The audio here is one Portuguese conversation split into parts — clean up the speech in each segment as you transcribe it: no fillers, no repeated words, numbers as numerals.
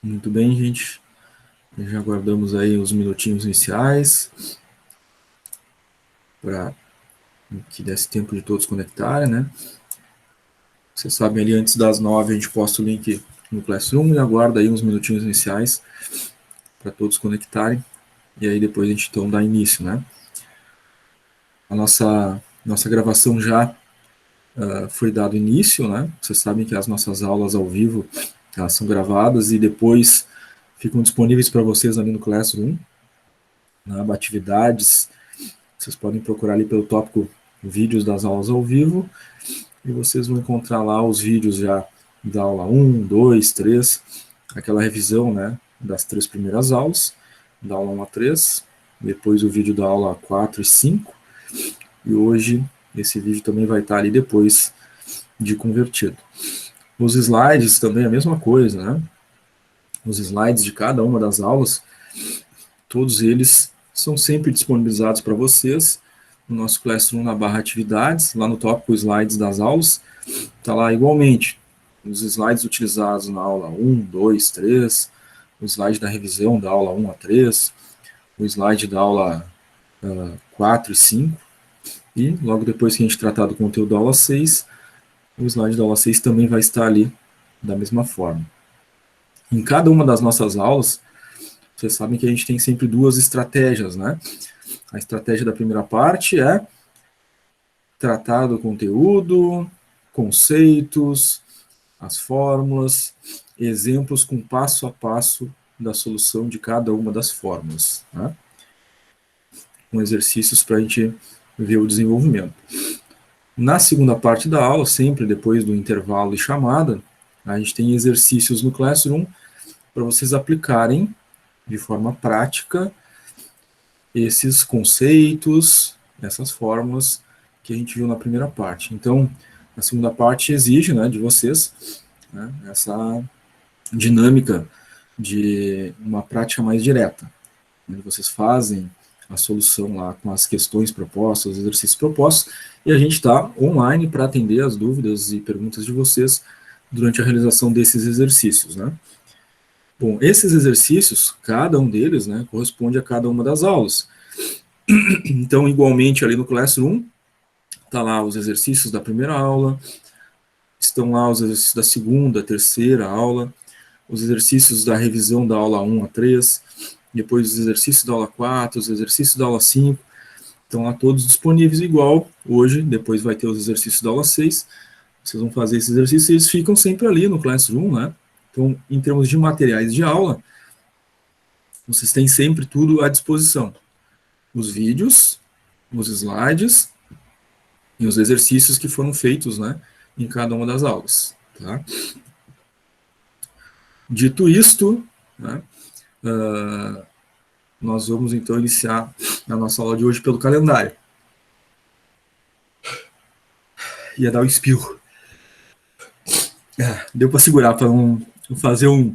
Muito bem, gente. Já aguardamos aí os minutinhos iniciais para que desse tempo de todos conectarem, né? Vocês sabem, ali antes das 9 a gente posta o link no Classroom e aguarda aí uns minutinhos iniciais para todos conectarem. E aí depois a gente então dá início, né? A nossa gravação já foi dado início, né? Vocês sabem que as nossas aulas ao vivo elas são gravadas e depois ficam disponíveis para vocês ali no Classroom, na aba atividades. Vocês podem procurar ali pelo tópico vídeos das aulas ao vivo e vocês vão encontrar lá os vídeos já da aula 1, 2, 3, aquela revisão, né, das 3 primeiras aulas, da aula 1 a 3, depois o vídeo da aula 4 e 5, e hoje esse vídeo também vai estar ali depois de convertido. Os slides também é a mesma coisa, né? Os slides de cada uma das aulas, todos eles são sempre disponibilizados para vocês no nosso Classroom na barra atividades, lá no tópico slides das aulas, está lá igualmente os slides utilizados na aula 1, 2, 3, o slide da revisão da aula 1 a 3, o slide da aula 4 e 5, e logo depois que a gente tratar do conteúdo da aula 6, o slide da aula 6 também vai estar ali da mesma forma. Em cada uma das nossas aulas, vocês sabem que a gente tem sempre duas estratégias, né? A estratégia da primeira parte é tratar do conteúdo, conceitos, as fórmulas, exemplos com passo a passo da solução de cada uma das fórmulas, né? Com exercícios para a gente ver o desenvolvimento. Na segunda parte da aula, sempre depois do intervalo e chamada, a gente tem exercícios no Classroom para vocês aplicarem de forma prática esses conceitos, essas fórmulas que a gente viu na primeira parte. Então, a segunda parte exige, né, de vocês, né, essa dinâmica de uma prática mais direta. Onde vocês fazem a solução lá com as questões propostas, os exercícios propostos, e a gente está online para atender as dúvidas e perguntas de vocês durante a realização desses exercícios, né? Bom, esses exercícios, cada um deles, né, corresponde a cada uma das aulas. Então, igualmente ali no Classroom, está lá os exercícios da primeira aula, estão lá os exercícios da segunda, terceira aula, os exercícios da revisão da aula 1 a 3, depois os exercícios da aula 4, os exercícios da aula 5, estão lá todos disponíveis igual. Hoje, depois vai ter os exercícios da aula 6, vocês vão fazer esses exercícios e eles ficam sempre ali no Classroom, né? Então, em termos de materiais de aula, vocês têm sempre tudo à disposição. Os vídeos, os slides e os exercícios que foram feitos, né, em cada uma das aulas, tá? Dito isto, né, nós vamos então iniciar a nossa aula de hoje pelo calendário. Ia dar um espirro. Deu para segurar para não fazer um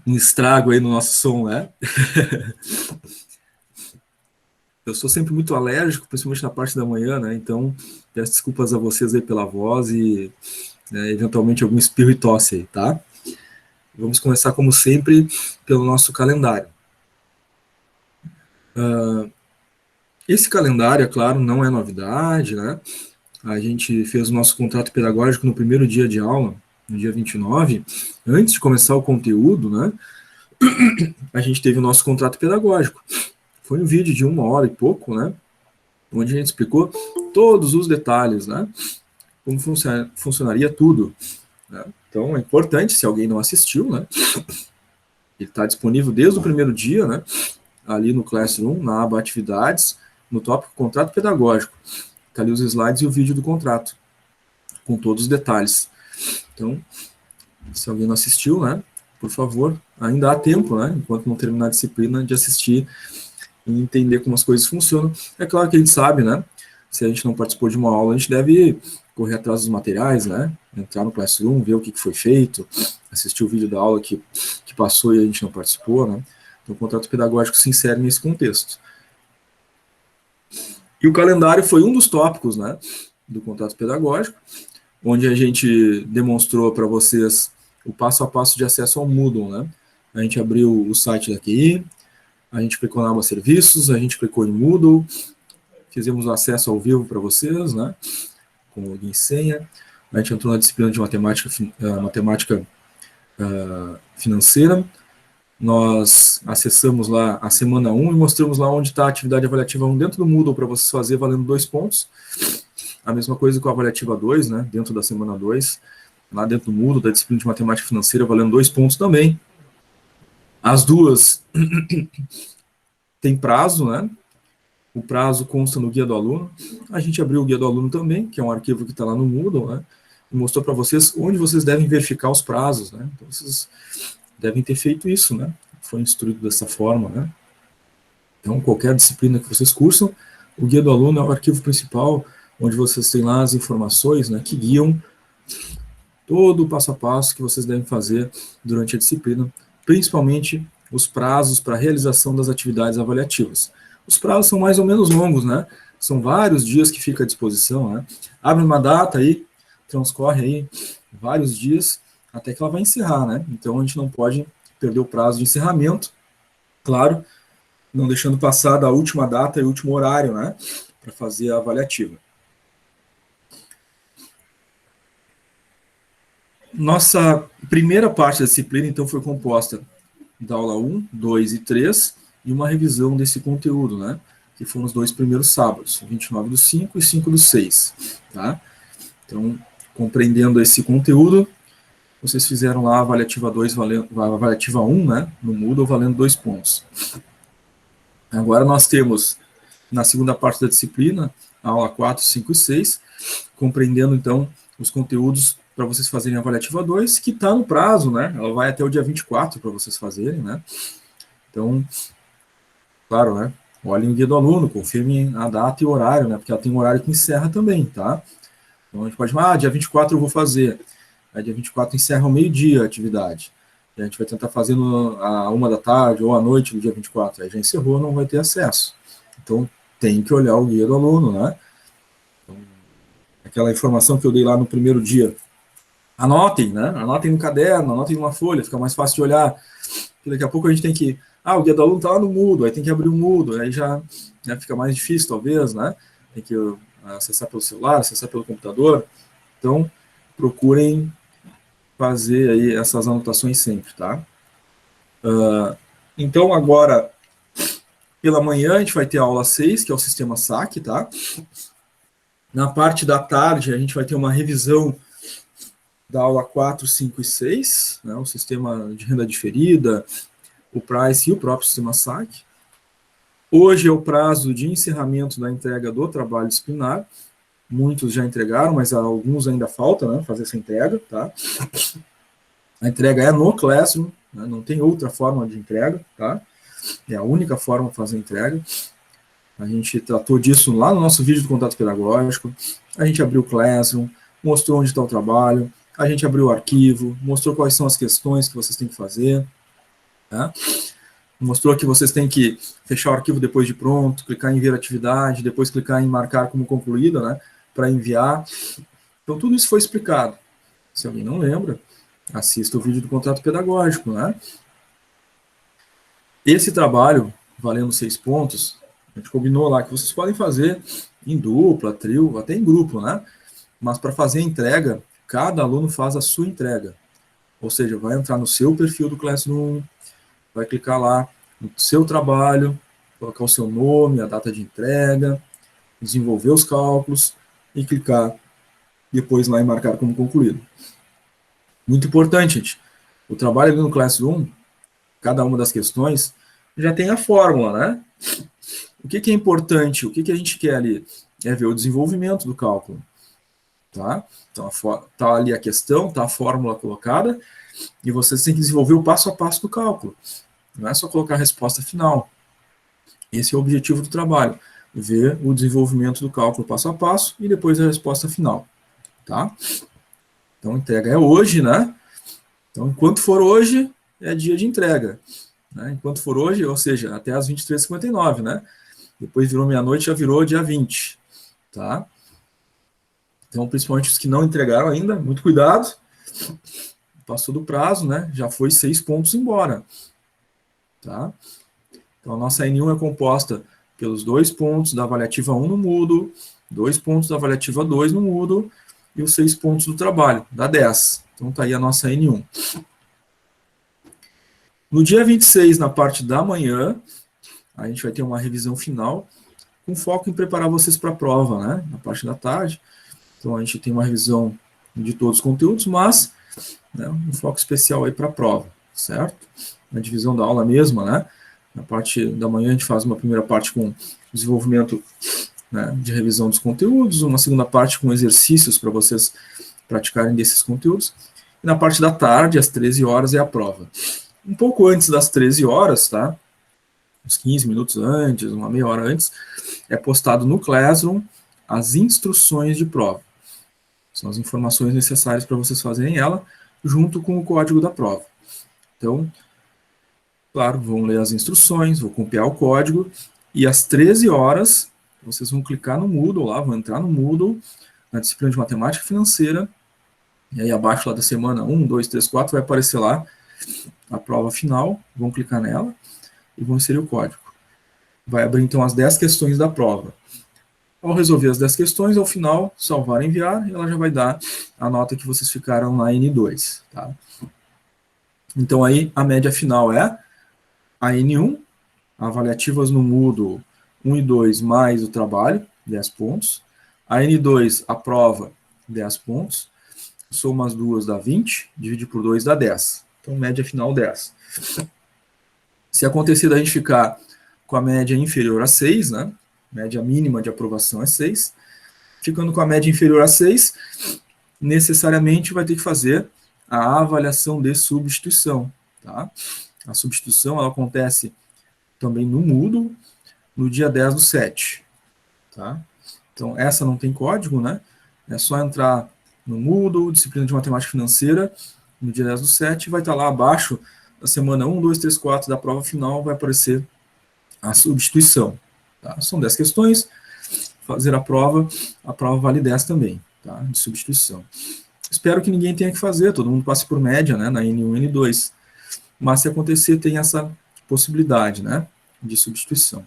estrago aí no nosso som, né? Eu sou sempre muito alérgico, principalmente na parte da manhã, né? Então, peço desculpas a vocês aí pela voz e eventualmente algum espirro e tosse aí, tá? Vamos começar, como sempre, pelo nosso calendário. Esse calendário, é claro, não é novidade, né? A gente fez o nosso contrato pedagógico no primeiro dia de aula, no dia 29. Antes de começar o conteúdo, né? A gente teve o nosso contrato pedagógico. Foi um vídeo de 1 hora e pouco, né? Onde a gente explicou todos os detalhes, né? Como funcionaria tudo. Né? Então é importante, se alguém não assistiu, né? Ele está disponível desde o primeiro dia, né? Ali no Classroom, na aba Atividades, no tópico Contrato Pedagógico. Está ali os slides e o vídeo do contrato, com todos os detalhes. Então, se alguém não assistiu, né? Por favor, ainda há tempo, né? Enquanto não terminar a disciplina, de assistir e entender como as coisas funcionam. É claro que a gente sabe, né? Se a gente não participou de uma aula, a gente deve correr atrás dos materiais, né? Entrar no Classroom, ver o que foi feito, assistir o vídeo da aula que passou e a gente não participou, né? Então, o contrato pedagógico se insere nesse contexto. E o calendário foi um dos tópicos, né, do contrato pedagógico, onde a gente demonstrou para vocês o passo a passo de acesso ao Moodle, né? A gente abriu o site da QI, a gente clicou na aba serviços, a gente clicou em Moodle, fizemos o acesso ao vivo para vocês, né? Com login e senha. A gente entrou na disciplina de matemática financeira. Nós acessamos lá a semana 1 e mostramos lá onde está a atividade avaliativa 1 dentro do Moodle para vocês fazer valendo 2 pontos. A mesma coisa com a avaliativa 2, né? Dentro da semana 2, lá dentro do Moodle, da disciplina de matemática financeira, valendo 2 pontos também. As duas têm prazo, né? O prazo consta no guia do aluno. A gente abriu o guia do aluno também, que é um arquivo que está lá no Moodle, né? E mostrou para vocês onde vocês devem verificar os prazos, né? Então, vocês devem ter feito isso, né? Foi instruído dessa forma, né? Então, qualquer disciplina que vocês cursam, o guia do aluno é o arquivo principal, onde vocês têm lá as informações, né, que guiam todo o passo a passo que vocês devem fazer durante a disciplina, principalmente os prazos para a realização das atividades avaliativas. Os prazos são mais ou menos longos, né? São vários dias que fica à disposição, né? Abre uma data aí, transcorre aí vários dias até que ela vai encerrar, né? Então a gente não pode perder o prazo de encerramento, claro, não deixando passar da última data e último horário, né? Para fazer a avaliativa. Nossa primeira parte da disciplina, então, foi composta da aula 1, 2 e 3, e uma revisão desse conteúdo, né? Que foram os 2 primeiros sábados, 29 do 5 e 5 do 6, tá? Então, compreendendo esse conteúdo, vocês fizeram lá a avaliativa 2, a avaliativa 1, né? No Moodle, valendo 2 pontos. Agora nós temos, na segunda parte da disciplina, a aula 4, 5 e 6, compreendendo, então, os conteúdos para vocês fazerem a avaliativa 2, que está no prazo, né? Ela vai até o dia 24 para vocês fazerem, né? Então, claro, né? Olhem o guia do aluno, confirmem a data e o horário, né? Porque ela tem um horário que encerra também, tá? Então, a gente pode falar, dia 24 eu vou fazer. Aí, dia 24 encerra ao meio-dia a atividade. E a gente vai tentar fazer a 1 da tarde ou à noite do dia 24. Aí já encerrou, não vai ter acesso. Então, tem que olhar o guia do aluno, né? Então, aquela informação que eu dei lá no primeiro dia, anotem, né? Anotem no caderno, anotem numa folha, fica mais fácil de olhar. Porque daqui a pouco a gente tem que... o guia do aluno está lá no Moodle, aí tem que abrir o Moodle, aí já fica mais difícil, talvez, né? Tem que acessar pelo celular, acessar pelo computador. Então, procurem fazer aí essas anotações sempre, tá? Então, agora, pela manhã, a gente vai ter a aula 6, que é o sistema SAC, tá? Na parte da tarde, a gente vai ter uma revisão da aula 4, 5 e 6, né? O sistema de renda diferida, o Price e o próprio sistema SAC. Hoje é o prazo de encerramento da entrega do trabalho disciplinar. Muitos já entregaram, mas alguns ainda falta, né, fazer essa entrega, tá? A entrega é no Classroom, né, não tem outra forma de entrega, tá? É a única forma de fazer a entrega. A gente tratou disso lá no nosso vídeo do contato pedagógico. A gente abriu o Classroom, mostrou onde está o trabalho, a gente abriu o arquivo, mostrou quais são as questões que vocês têm que fazer, tá? Mostrou que vocês têm que fechar o arquivo depois de pronto, clicar em ver atividade, depois clicar em marcar como concluída, né, para enviar. Então, tudo isso foi explicado. Se alguém não lembra, assista o vídeo do contrato pedagógico, né? Esse trabalho, valendo 6 pontos, a gente combinou lá que vocês podem fazer em dupla, trio, até em grupo, né? Mas para fazer a entrega, cada aluno faz a sua entrega. Ou seja, vai entrar no seu perfil do Classroom, vai clicar lá no seu trabalho, colocar o seu nome, a data de entrega, desenvolver os cálculos e clicar depois lá em marcar como concluído. Muito importante, gente. O trabalho ali no Classroom, cada uma das questões, já tem a fórmula, né? O que é importante, o que a gente quer ali? É ver o desenvolvimento do cálculo, tá? Então, tá ali a questão, tá a fórmula colocada, e vocês têm que desenvolver o passo a passo do cálculo. Não é só colocar a resposta final. Esse é o objetivo do trabalho, ver o desenvolvimento do cálculo passo a passo e depois a resposta final, tá? Então, a entrega é hoje, né? Então, enquanto for hoje, é dia de entrega. Né? Enquanto for hoje, ou seja, até as 23h59, né? Depois virou meia-noite, já virou dia 20, tá? Então, principalmente os que não entregaram ainda, muito cuidado. passou do prazo, né? Já foi 6 pontos embora, tá? Então, a nossa N1 é composta pelos 2 pontos da avaliativa 1 no Moodle, 2 pontos da avaliativa 2 no Moodle e os 6 pontos do trabalho, dá 10. Então, tá aí a nossa N1. No dia 26, na parte da manhã, a gente vai ter uma revisão final, com foco em preparar vocês para a prova, né? Na parte da tarde. Então, a gente tem uma revisão de todos os conteúdos, mas, né, um foco especial aí para a prova, certo? Na divisão da aula mesma, né? Na parte da manhã, a gente faz uma primeira parte com desenvolvimento, né, de revisão dos conteúdos, uma segunda parte com exercícios para vocês praticarem desses conteúdos. E na parte da tarde, às 13 horas, é a prova. Um pouco antes das 13 horas, tá? Uns 15 minutos antes, uma meia hora antes, é postado no Classroom as instruções de prova. São as informações necessárias para vocês fazerem ela, junto com o código da prova. Então, claro, vão ler as instruções, vou copiar o código, e às 13 horas, vocês vão clicar no Moodle lá, vão entrar no Moodle, na disciplina de matemática financeira, e aí abaixo lá da semana 1, 2, 3, 4, vai aparecer lá a prova final, vão clicar nela e vão inserir o código. Vai abrir então as 10 questões da prova. Ao resolver as 10 questões, ao final, salvar e enviar, ela já vai dar a nota que vocês ficaram na N2. Tá? Então aí a média final é a N1, avaliativas no Moodle 1 e 2 mais o trabalho, 10 pontos. A N2, a prova, 10 pontos. Soma as duas dá 20, divide por 2 dá 10. Então média final 10. Se acontecer da gente ficar com a média inferior a 6, né? Média mínima de aprovação é 6. Ficando com a média inferior a 6, necessariamente vai ter que fazer a avaliação de substituição. Tá? A substituição ela acontece também no Moodle, no dia 10 do 7. Tá? Então, essa não tem código, né? É só entrar no Moodle, disciplina de matemática financeira, no dia 10 do 7, vai estar lá abaixo, na semana 1, 2, 3, 4 da prova final, vai aparecer a substituição. Tá? São 10 questões, fazer a prova vale 10 também, tá? De substituição. Espero que ninguém tenha que fazer, todo mundo passe por média, né, na N1 e N2. Mas se acontecer, tem essa possibilidade, né, de substituição.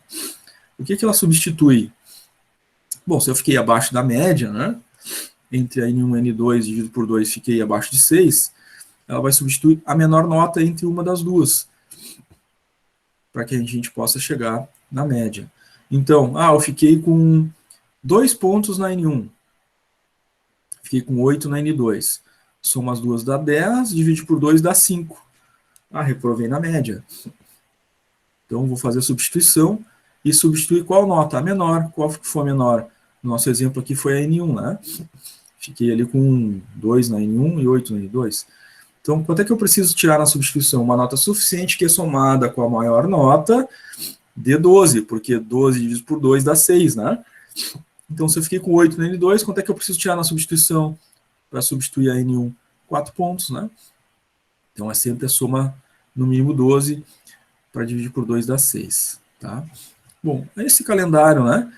O que ela substitui? Bom, se eu fiquei abaixo da média, né, entre a N1 e N2 dividido por 2, fiquei abaixo de 6, ela vai substituir a menor nota entre uma das duas, para que a gente possa chegar na média. Então, eu fiquei com 2 pontos na N1, fiquei com 8 na N2. Soma as duas dá 10, divide por 2 dá 5. Reprovei na média. Então, vou fazer a substituição e substituir qual nota? A menor. Qual que foi a menor? No nosso exemplo aqui foi a N1, né? Fiquei ali com 2 na N1 e 8 na N2. Então, quanto é que eu preciso tirar na substituição? Uma nota suficiente que é somada com a maior nota de 12, porque 12 dividido por 2 dá 6, né? Então, se eu fiquei com 8 na N2, quanto é que eu preciso tirar na substituição para substituir a N1? 4 pontos, né? Então, é sempre a soma, no mínimo 12, para dividir por 2 dá 6, tá? Bom, esse calendário, né?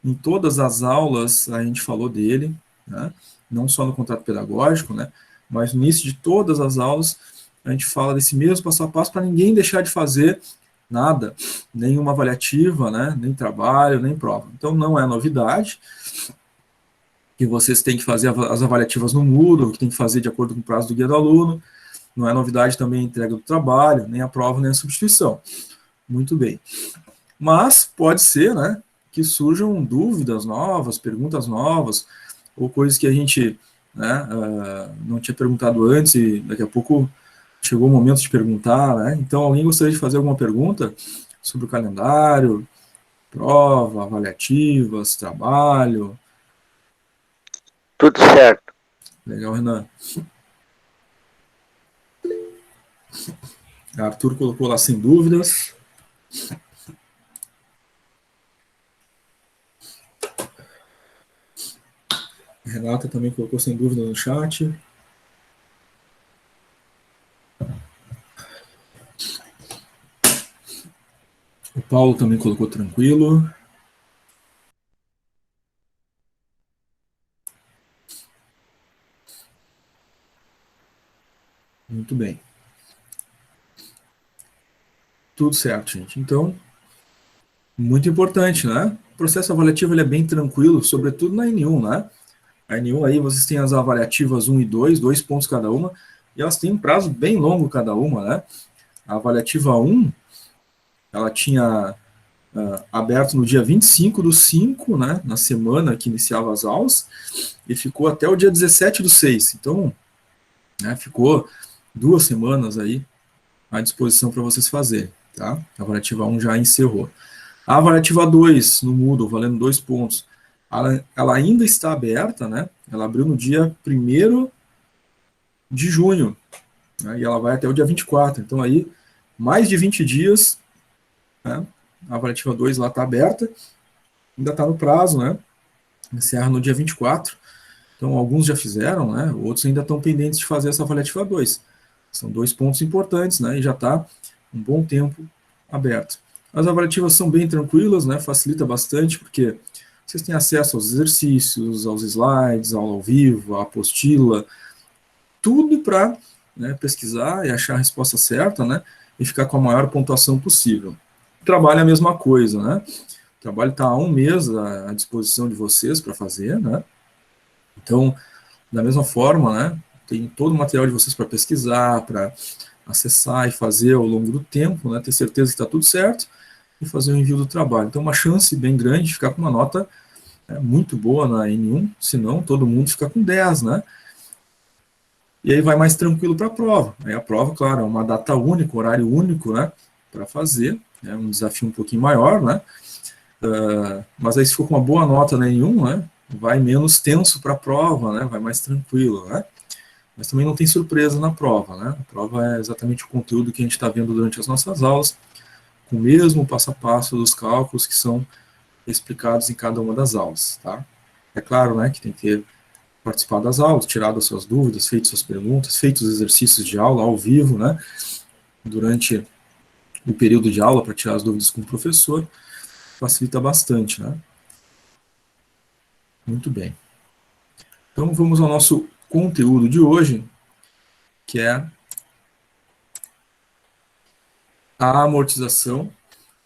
Em todas as aulas a gente falou dele, né? Não só no contrato pedagógico, né? Mas no início de todas as aulas a gente fala desse mesmo passo a passo para ninguém deixar de fazer nada, nenhuma avaliativa, né? Nem trabalho, nem prova. Então não é novidade que vocês têm que fazer as avaliativas no Moodle, que tem que fazer de acordo com o prazo do guia do aluno. Não é novidade também a entrega do trabalho, nem a prova, nem a substituição. Muito bem. Mas pode ser, né, que surjam dúvidas novas, perguntas novas, ou coisas que a gente, né, não tinha perguntado antes e daqui a pouco chegou o momento de perguntar, né? Então, alguém gostaria de fazer alguma pergunta sobre o calendário, prova, avaliativas, trabalho? Tudo certo. Legal, Renan. Arthur colocou lá sem dúvidas. Renata também colocou sem dúvida no chat. O Paulo também colocou tranquilo. Muito bem. Tudo certo, gente. Então, muito importante, né? O processo avaliativo ele é bem tranquilo, sobretudo na N1, né? A N1 aí vocês têm as avaliativas 1 e 2, 2 pontos cada uma, e elas têm um prazo bem longo cada uma, né? A avaliativa 1, ela tinha aberto no dia 25/5, né? Na semana que iniciava as aulas, e ficou até o dia 17/6. Então, né, ficou 2 semanas aí à disposição para vocês fazerem, tá? A avaliativa 1 já encerrou. A avaliativa 2 no Moodle, valendo 2 pontos, ela ainda está aberta, né? Ela abriu no dia 1º de junho, né? E ela vai até o dia 24. Então, aí, mais de 20 dias, né? A avaliativa 2 lá está aberta, ainda está no prazo, né? Encerra no dia 24. Então, alguns já fizeram, né? Outros ainda estão pendentes de fazer essa avaliativa 2. São 2 pontos importantes, né? E já está um bom tempo aberto. As avaliativas são bem tranquilas, né? Facilita bastante, porque vocês têm acesso aos exercícios, aos slides, aula ao vivo, à apostila, tudo para, né, pesquisar e achar a resposta certa, né? E ficar com a maior pontuação possível. O trabalho é a mesma coisa, né? O trabalho está há um mês à disposição de vocês para fazer, né? Então, da mesma forma, né? Tem todo o material de vocês para pesquisar, para acessar e fazer ao longo do tempo, né? Ter certeza que está tudo certo e fazer o envio do trabalho. Então, uma chance bem grande de ficar com uma nota muito boa na N1, senão todo mundo fica com 10, né? E aí vai mais tranquilo para a prova. Aí a prova, claro, é uma data única, horário único, né? Para fazer, é um desafio um pouquinho maior, né? Mas aí se for com uma boa nota na N1, né? Vai menos tenso para a prova, né? Vai mais tranquilo, né? Mas também não tem surpresa na prova, né? A prova é exatamente o conteúdo que a gente está vendo durante as nossas aulas, com o mesmo passo a passo dos cálculos que são explicados em cada uma das aulas, tá? É claro, né, que tem que ter participado das aulas, tirado as suas dúvidas, feito suas perguntas, feito os exercícios de aula ao vivo, né, durante o período de aula para tirar as dúvidas com o professor, facilita bastante, né? Muito bem. Então vamos ao nosso conteúdo de hoje, que é a amortização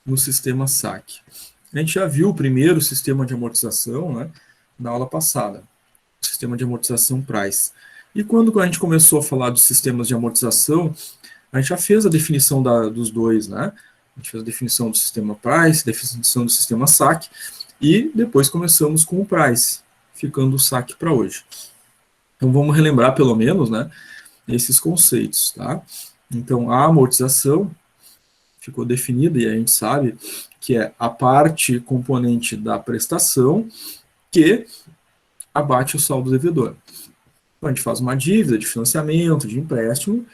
no sistema SAC. A gente já viu o primeiro sistema de amortização, né, na aula passada, o sistema de amortização Price. E quando a gente começou a falar dos sistemas de amortização, a gente já fez a definição dos dois, né? A gente fez a definição do sistema Price, definição do sistema SAC, e depois começamos com o Price, ficando o SAC para hoje. Então vamos relembrar pelo menos, né, esses conceitos, tá? Então a amortização ficou definida e a gente sabe que é a parte componente da prestação que abate o saldo devedor. Então, a gente faz uma dívida de financiamento, de empréstimo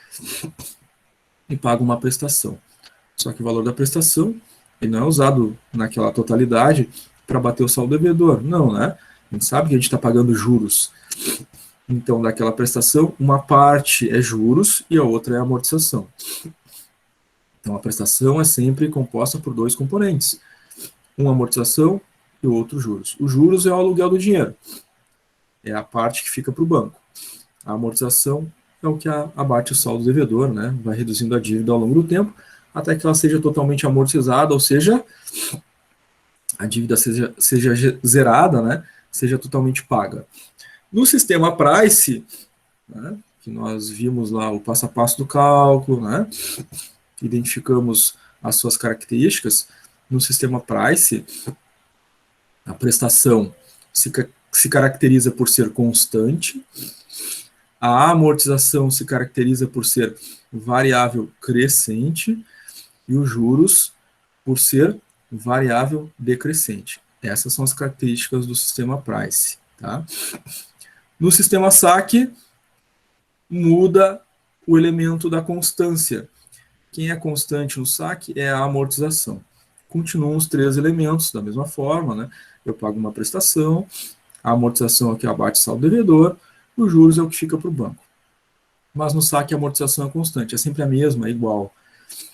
e paga uma prestação. Só que o valor da prestação ele não é usado naquela totalidade para bater o saldo devedor. Não, né? A gente sabe que a gente está pagando juros. Então, daquela prestação, uma parte é juros e a outra é amortização. Então, a prestação é sempre composta por 2 componentes. Uma amortização e o outro juros. O juros é o aluguel do dinheiro. É a parte que fica para o banco. A amortização é o que abate o saldo devedor, né? Vai reduzindo a dívida ao longo do tempo, até que ela seja totalmente amortizada, ou seja, a dívida seja zerada, né? Seja totalmente paga. No sistema Price, né, que nós vimos lá o passo a passo do cálculo, né? Identificamos as suas características. No sistema Price, a prestação se caracteriza por ser constante, a amortização se caracteriza por ser variável crescente e os juros por ser variável decrescente. Essas são as características do sistema Price. Tá? No sistema SAC, muda o elemento da constância. Quem é constante no SAC é a amortização. Continuam os 3 elementos da mesma forma, né? Eu pago uma prestação, a amortização é o que abate o saldo devedor, os juros é o que fica para o banco. Mas no SAC a amortização é constante, é sempre a mesma, é igual.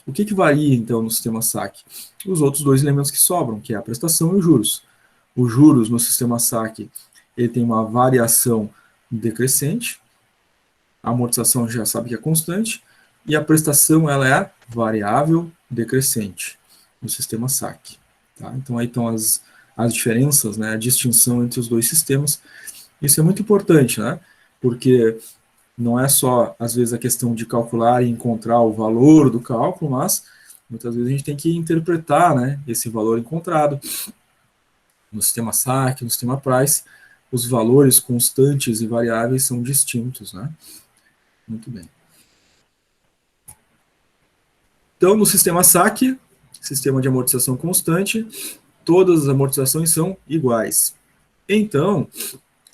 O que varia, então, no sistema SAC? Os outros 2 elementos que sobram, que é a prestação e os juros. Os juros no sistema SAC ele tem uma variação decrescente, A amortização já sabe que é constante, e a prestação ela é variável decrescente no sistema SAC. Tá? Então aí estão as diferenças, né, a distinção entre os dois sistemas. Isso é muito importante, né? Porque não é só, às vezes, a questão de calcular e encontrar o valor do cálculo, mas muitas vezes a gente tem que interpretar, né, esse valor encontrado no sistema SAC, no sistema Price. Os valores constantes e variáveis são distintos, né? Muito bem. Então, no sistema SAC, sistema de amortização constante, todas as amortizações são iguais. Então,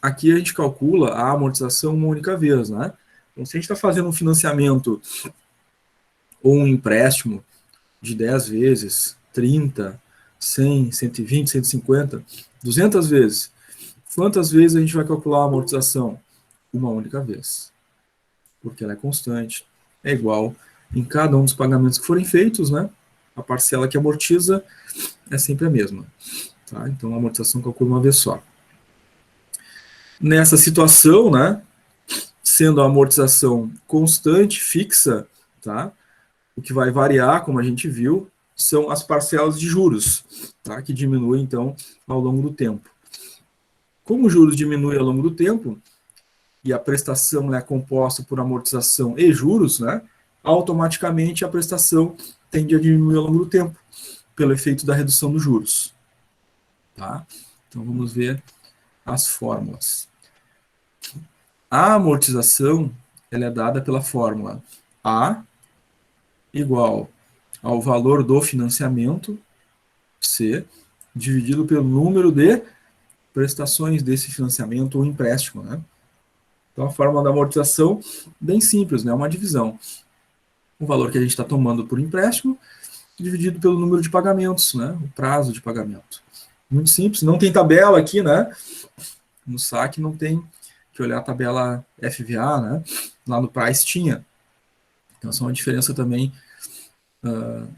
aqui a gente calcula a amortização uma única vez, né? Então, se a gente está fazendo um financiamento ou um empréstimo de 10 vezes, 30, 100, 120, 150, 200 vezes, quantas vezes a gente vai calcular a amortização? Uma única vez, porque ela é constante, é igual em cada um dos pagamentos que forem feitos, né? A parcela que amortiza é sempre a mesma. Tá? Então, a amortização calcula uma vez só. Nessa situação, né, sendo a amortização constante, fixa, tá? O que vai variar, como a gente viu, são as parcelas de juros, tá? Que diminuem, então, ao longo do tempo. Como os juros diminuem ao longo do tempo, e a prestação é composta por amortização e juros, né, automaticamente a prestação tende a diminuir ao longo do tempo, pelo efeito da redução dos juros. Tá? Então, vamos ver as fórmulas. A amortização ela é dada pela fórmula A igual ao valor do financiamento, C, dividido pelo número de prestações desse financiamento ou empréstimo. Né? Então, a fórmula da amortização, bem simples, né? Uma divisão. O valor que a gente está tomando por empréstimo, dividido pelo número de pagamentos, né? O prazo de pagamento. Muito simples, não tem tabela aqui, né? No SAC não tem que olhar a tabela FVA, né? Lá no Price tinha. Então, essa é uma diferença também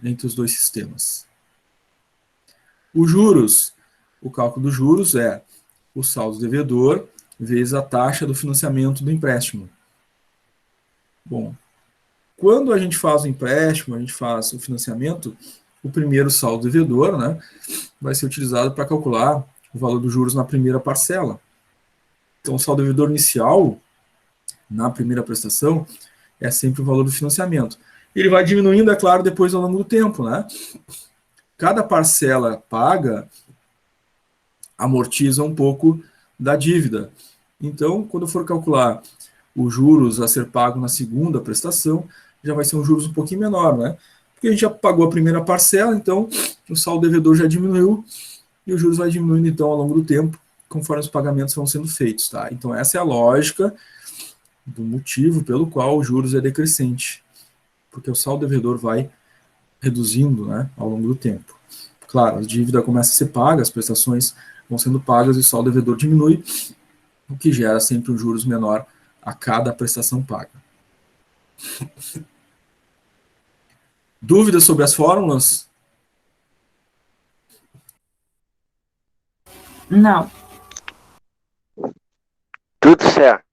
entre os dois sistemas. Os juros, o cálculo dos juros é o saldo devedor vezes a taxa do financiamento do empréstimo. Bom, quando a gente faz o empréstimo, a gente faz o financiamento, o primeiro saldo devedor, né, vai ser utilizado para calcular o valor dos juros na primeira parcela. Então, o saldo devedor inicial, na primeira prestação, é sempre o valor do financiamento. Ele vai diminuindo, é claro, depois ao longo do tempo, né? Cada parcela paga amortiza um pouco da dívida. Então, quando for calcular os juros a ser pago na segunda prestação, já vai ser um juros um pouquinho menor, né? Porque a gente já pagou a primeira parcela, então o saldo devedor já diminuiu e os juros vai diminuindo então ao longo do tempo, conforme os pagamentos vão sendo feitos, tá? Então essa é a lógica do motivo pelo qual os juros é decrescente, porque o saldo devedor vai reduzindo, né, ao longo do tempo. Claro, a dívida começa a ser paga, as prestações vão sendo pagas e o saldo devedor diminui, o que gera sempre um juros menor a cada prestação paga. Dúvidas sobre as fórmulas? Não. Tudo certo.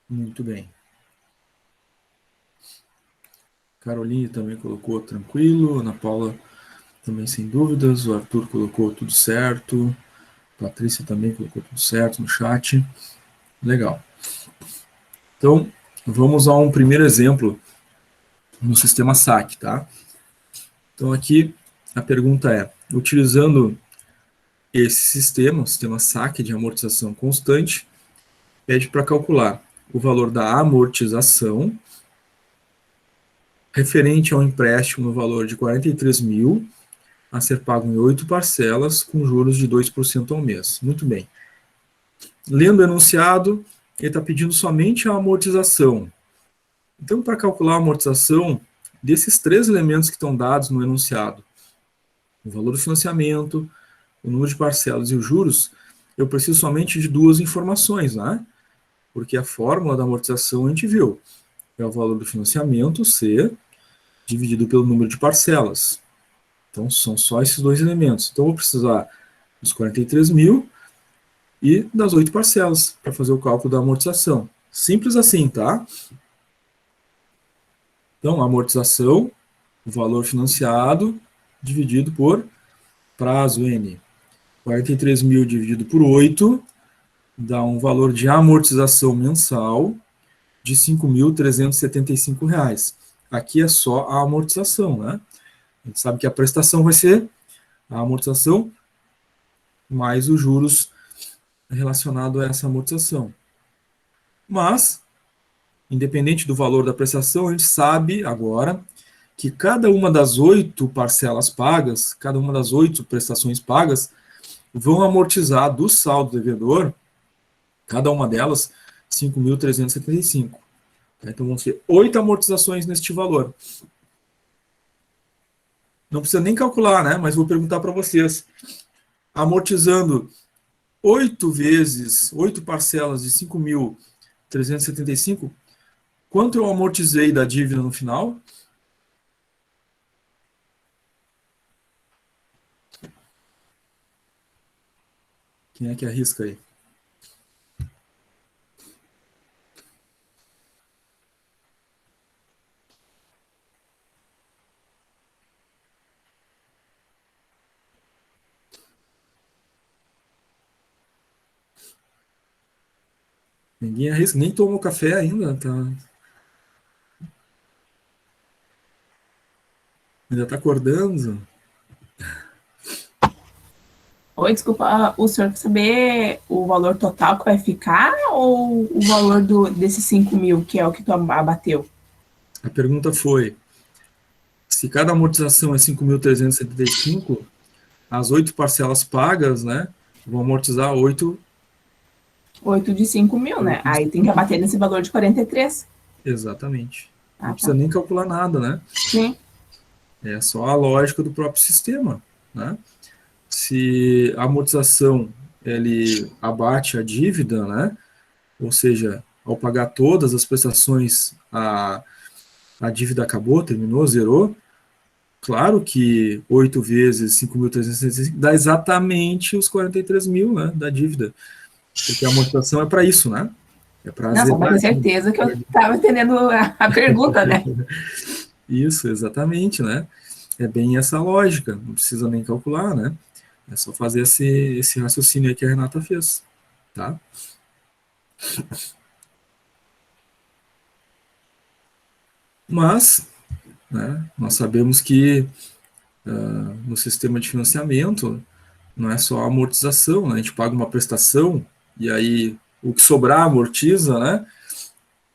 Muito bem. Caroline também colocou tranquilo, Ana Paula também sem dúvidas, o Arthur colocou tudo certo, Patrícia também colocou tudo certo no chat. Legal. Então, vamos a um primeiro exemplo no sistema SAC, tá? Então, aqui a pergunta é, utilizando esse sistema, o sistema SAC de amortização constante, pede para calcular o valor da amortização referente ao empréstimo no valor de 43 mil a ser pago em 8 parcelas com juros de 2% ao mês. Muito bem. Lendo o enunciado, ele está pedindo somente a amortização. Então, para calcular a amortização desses três elementos que estão dados no enunciado, o valor do financiamento, o número de parcelas e os juros, eu preciso somente de duas informações, né? Porque a fórmula da amortização a gente viu. É o valor do financiamento, C, dividido pelo número de parcelas. Então, são só esses dois elementos. Então, eu vou precisar dos 43 mil e das 8 parcelas, para fazer o cálculo da amortização. Simples assim, tá? Então, amortização, o valor financiado, dividido por prazo N. 43 mil dividido por 8 dá um valor de amortização mensal de R$ 5.375. Aqui é só a amortização, né? A gente sabe que a prestação vai ser a amortização mais os juros relacionados a essa amortização. Mas, independente do valor da prestação, a gente sabe agora que cada uma das 8 parcelas pagas, cada uma das 8 prestações pagas, vão amortizar do saldo devedor, cada uma delas, R$ 5.375. Então vão ser 8 amortizações neste valor. Não precisa nem calcular, né? Mas vou perguntar para vocês. Amortizando 8 vezes, 8 parcelas de 5.375, quanto eu amortizei da dívida no final? Quem é que arrisca aí? Ninguém arrisca, nem tomou café ainda, tá? Ainda tá acordando. Oi, desculpa, o senhor quer saber o valor total que vai ficar ou o valor desses 5 mil, que é o que tu abateu? A pergunta foi, se cada amortização é 5.375, as 8 parcelas pagas, né, vão amortizar 8... 8 de 5 mil, né? Aí tem que abater nesse valor de 43. Exatamente. Não Tá. precisa nem calcular nada, né? Sim. É só a lógica do próprio sistema, né? Se a amortização ele abate a dívida, né? Ou seja, ao pagar todas as prestações, a dívida acabou, terminou, zerou. Claro que 8 vezes 5.365 dá exatamente os 43 mil, né, da dívida. Porque a amortização é para isso, né? É para Não, só para ter certeza que eu estava entendendo a pergunta, né? Isso, exatamente, né? É bem essa lógica, não precisa nem calcular, né? É só fazer esse raciocínio aí que a Renata fez, tá? Mas, né, nós sabemos que no sistema de financiamento não é só a amortização, né? A gente paga uma prestação e aí o que sobrar amortiza, né?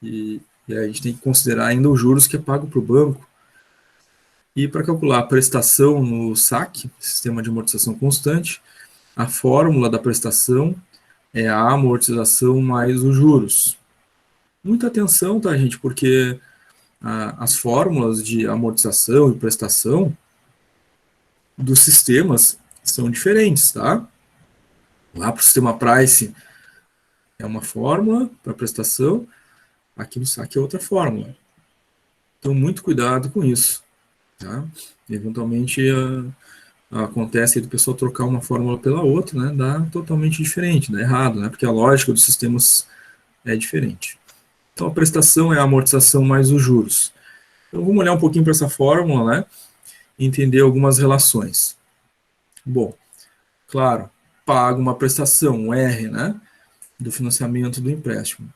E aí a gente tem que considerar ainda os juros que é pago para o banco. E para calcular a prestação no SAC, Sistema de Amortização Constante, a fórmula da prestação é a amortização mais os juros. Muita atenção, tá, gente? Porque as fórmulas de amortização e prestação dos sistemas são diferentes, tá? Lá para o sistema Price é uma fórmula para prestação, aqui no SAC é outra fórmula. Então, muito cuidado com isso, tá? Eventualmente, acontece do pessoal trocar uma fórmula pela outra, né? Dá totalmente diferente, dá errado, né? Porque a lógica dos sistemas é diferente. Então, a prestação é a amortização mais os juros. Então, vamos olhar um pouquinho para essa fórmula, né? E entender algumas relações. Bom, claro, pago uma prestação, um R, né? Do financiamento do empréstimo.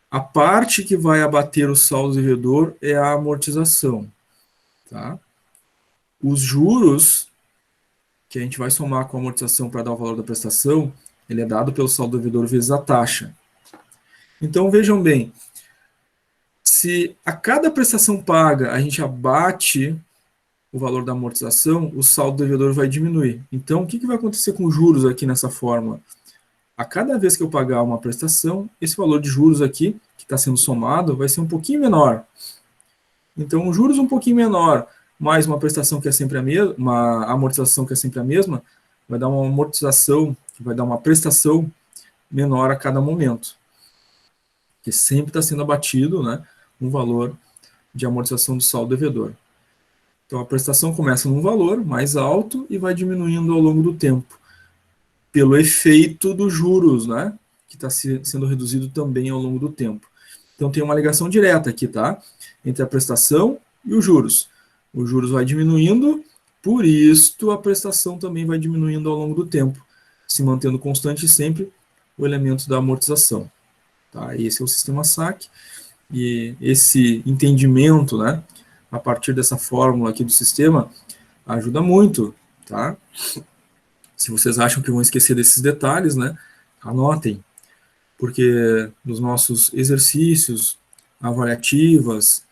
A parte que vai abater o saldo devedor é a amortização, tá? Os juros que a gente vai somar com a amortização para dar o valor da prestação, ele é dado pelo saldo devedor vezes a taxa. Então, vejam bem, se a cada prestação paga a gente abate o valor da amortização, o saldo devedor vai diminuir. Então, o que vai acontecer com os juros aqui nessa fórmula? A cada vez que eu pagar uma prestação, esse valor de juros aqui, que está sendo somado, vai ser um pouquinho menor. Então, juros um pouquinho menor, mais uma prestação que é sempre a mesma, uma amortização que é sempre a mesma, vai dar uma amortização, vai dar uma prestação menor a cada momento. Que sempre está sendo abatido, né, um valor de amortização do saldo devedor. Então, a prestação começa num valor mais alto e vai diminuindo ao longo do tempo. pelo efeito dos juros, né? Que está sendo reduzido também ao longo do tempo. Então tem uma ligação direta aqui, tá? Entre a prestação e os juros. Os juros vai diminuindo, por isso a prestação também vai diminuindo ao longo do tempo, se mantendo constante sempre o elemento da amortização. Tá? Esse é o sistema SAC, e esse entendimento, né, a partir dessa fórmula aqui do sistema, ajuda muito, tá? Se vocês acham que vão esquecer desses detalhes, né, anotem, porque nos nossos exercícios, avaliativas,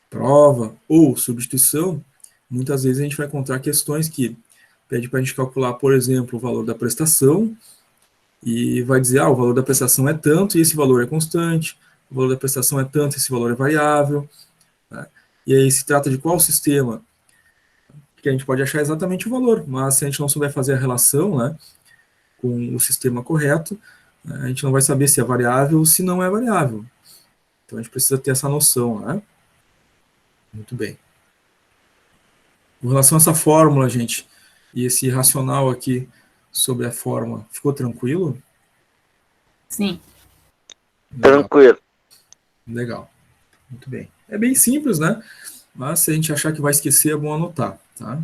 prova ou substituição, muitas vezes a gente vai encontrar questões que pede para a gente calcular, por exemplo, o valor da prestação e vai dizer, o valor da prestação é tanto e esse valor é constante, o valor da prestação é tanto e esse valor é variável, né? E aí se trata de qual sistema, que a gente pode achar exatamente o valor, mas se a gente não souber fazer a relação, né, com o sistema correto, a gente não vai saber se é variável ou se não é variável. Então a gente precisa ter essa noção, né? Muito bem. Com relação a essa fórmula, gente, e esse racional aqui sobre a fórmula, ficou tranquilo? Sim. Legal. Tranquilo. Legal. Muito bem. É bem simples, né? Mas se a gente achar que vai esquecer, é bom anotar, tá?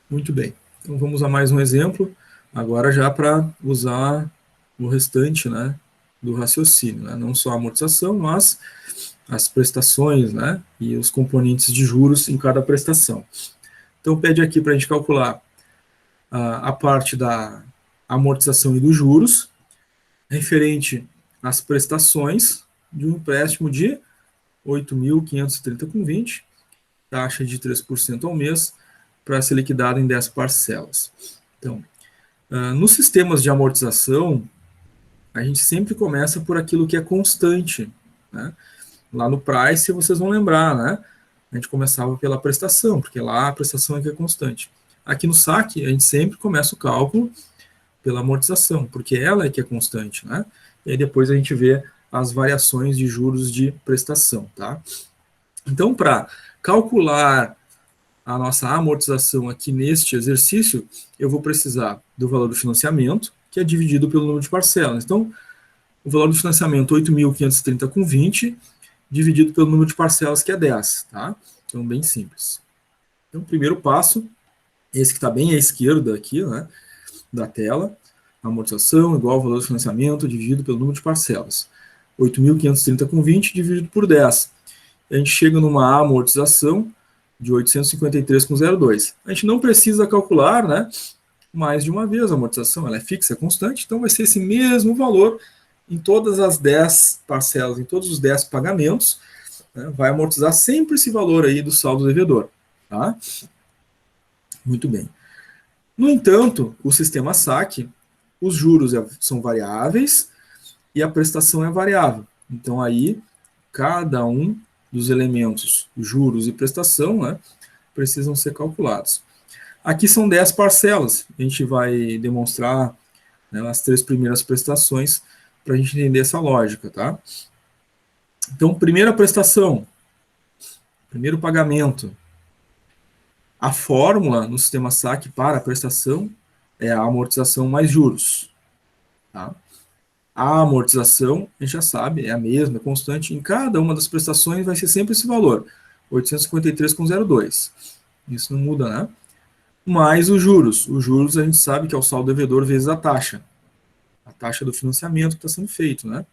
Muito bem. Então vamos a mais um exemplo, agora já para usar o restante, né, do raciocínio, né? Não só a amortização, mas as prestações, né, e os componentes de juros em cada prestação. Então pede aqui para a gente calcular a parte da amortização e dos juros, referente às prestações de um empréstimo de 8.530,20, taxa de 3% ao mês, para ser liquidado em 10 parcelas. Então, nos sistemas de amortização, a gente sempre começa por aquilo que é constante, né? Lá no Price, vocês vão lembrar, né? A gente começava pela prestação, porque lá a prestação é que é constante. Aqui no SAC, a gente sempre começa o cálculo pela amortização, porque ela é que é constante, né? E aí depois a gente vê as variações de juros de prestação, tá? Então, para calcular a nossa amortização aqui neste exercício, eu vou precisar do valor do financiamento, que é dividido pelo número de parcelas. Então, o valor do financiamento 8.530,20, dividido pelo número de parcelas, que é 10, tá? Então, bem simples. Então, o primeiro passo, esse que está bem à esquerda aqui, né, da tela, amortização igual ao valor do financiamento dividido pelo número de parcelas. 8.530,20 dividido por 10. A gente chega numa amortização de 853,02. A gente não precisa calcular, né, mais de uma vez a amortização, ela é fixa, é constante, então vai ser esse mesmo valor em todas as 10 parcelas, em todos os 10 pagamentos, né, vai amortizar sempre esse valor aí do saldo devedor, tá? Muito bem. No entanto, o sistema SAC, os juros são variáveis e a prestação é variável. Então aí, cada um dos elementos, juros e prestação, né, precisam ser calculados. Aqui são 10 parcelas, a gente vai demonstrar, né, as 3 primeiras prestações para a gente entender essa lógica, tá? Então, primeira prestação, primeiro pagamento. A fórmula no sistema SAC para a prestação é a amortização mais juros, tá? A amortização, a gente já sabe, é a mesma, é constante. Em cada uma das prestações vai ser sempre esse valor, 853,02. Isso não muda, né? Mais os juros. Os juros a gente sabe que é o saldo devedor vezes a taxa do financiamento que está sendo feito, né?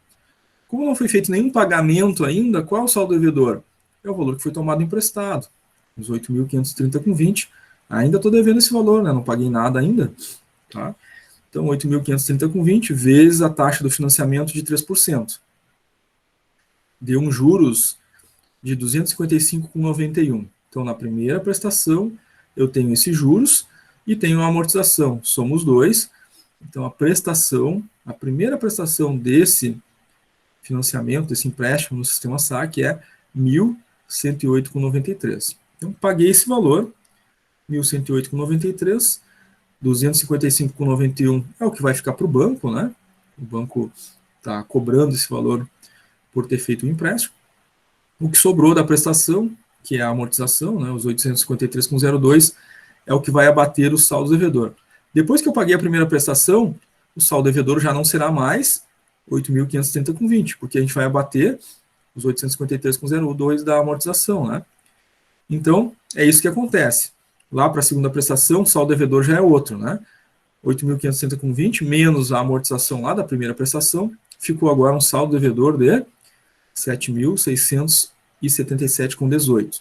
Como não foi feito nenhum pagamento ainda, qual é o saldo devedor? É o valor que foi tomado emprestado, os 8.530,20. Ainda estou devendo esse valor, né? Não paguei nada ainda, tá? Então, 8.530,20 vezes a taxa do financiamento de 3%. Deu um juros de 255,91. Então, na primeira prestação, eu tenho esses juros e tenho a amortização. Somos dois. Então, a prestação, a primeira prestação desse financiamento, desse empréstimo no sistema SAC é 1.108,93. Então, paguei esse valor, 1.108,93. 255,91 é o que vai ficar para o banco, né? O banco está cobrando esse valor por ter feito o empréstimo. O que sobrou da prestação, que é a amortização, né? Os 853,02, é o que vai abater o saldo devedor. Depois que eu paguei a primeira prestação, o saldo devedor já não será mais 8.530,20, porque a gente vai abater os 853,02 da amortização, né? Então, é isso que acontece. Lá para a segunda prestação, o saldo devedor já é outro, né? 8.530,20 menos a amortização lá da primeira prestação, ficou agora um saldo devedor de 7.677,18.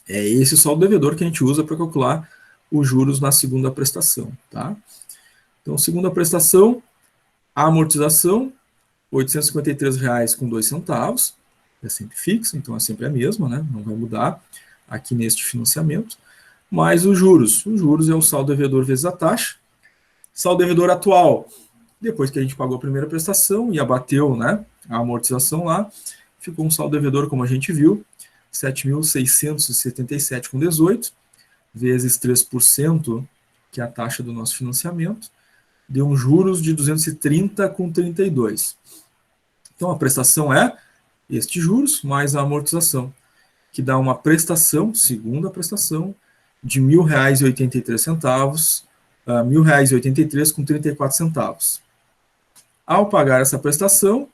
É esse o saldo devedor que a gente usa para calcular os juros na segunda prestação, tá? Então, segunda prestação, a amortização, R$ 853,02, é sempre fixa, então é sempre a mesma, né? Não vai mudar aqui neste financiamento. Mais os juros é o saldo devedor vezes a taxa. Saldo devedor atual, depois que a gente pagou a primeira prestação e abateu, né, a amortização lá, ficou um saldo devedor, como a gente viu, 7.677,18, vezes 3%, que é a taxa do nosso financiamento, deu um juros de 230,32. Então, a prestação é este juros mais a amortização, que dá uma prestação, segunda prestação, de R$ 1.083, R$ 1.083,34. Ao pagar essa prestação,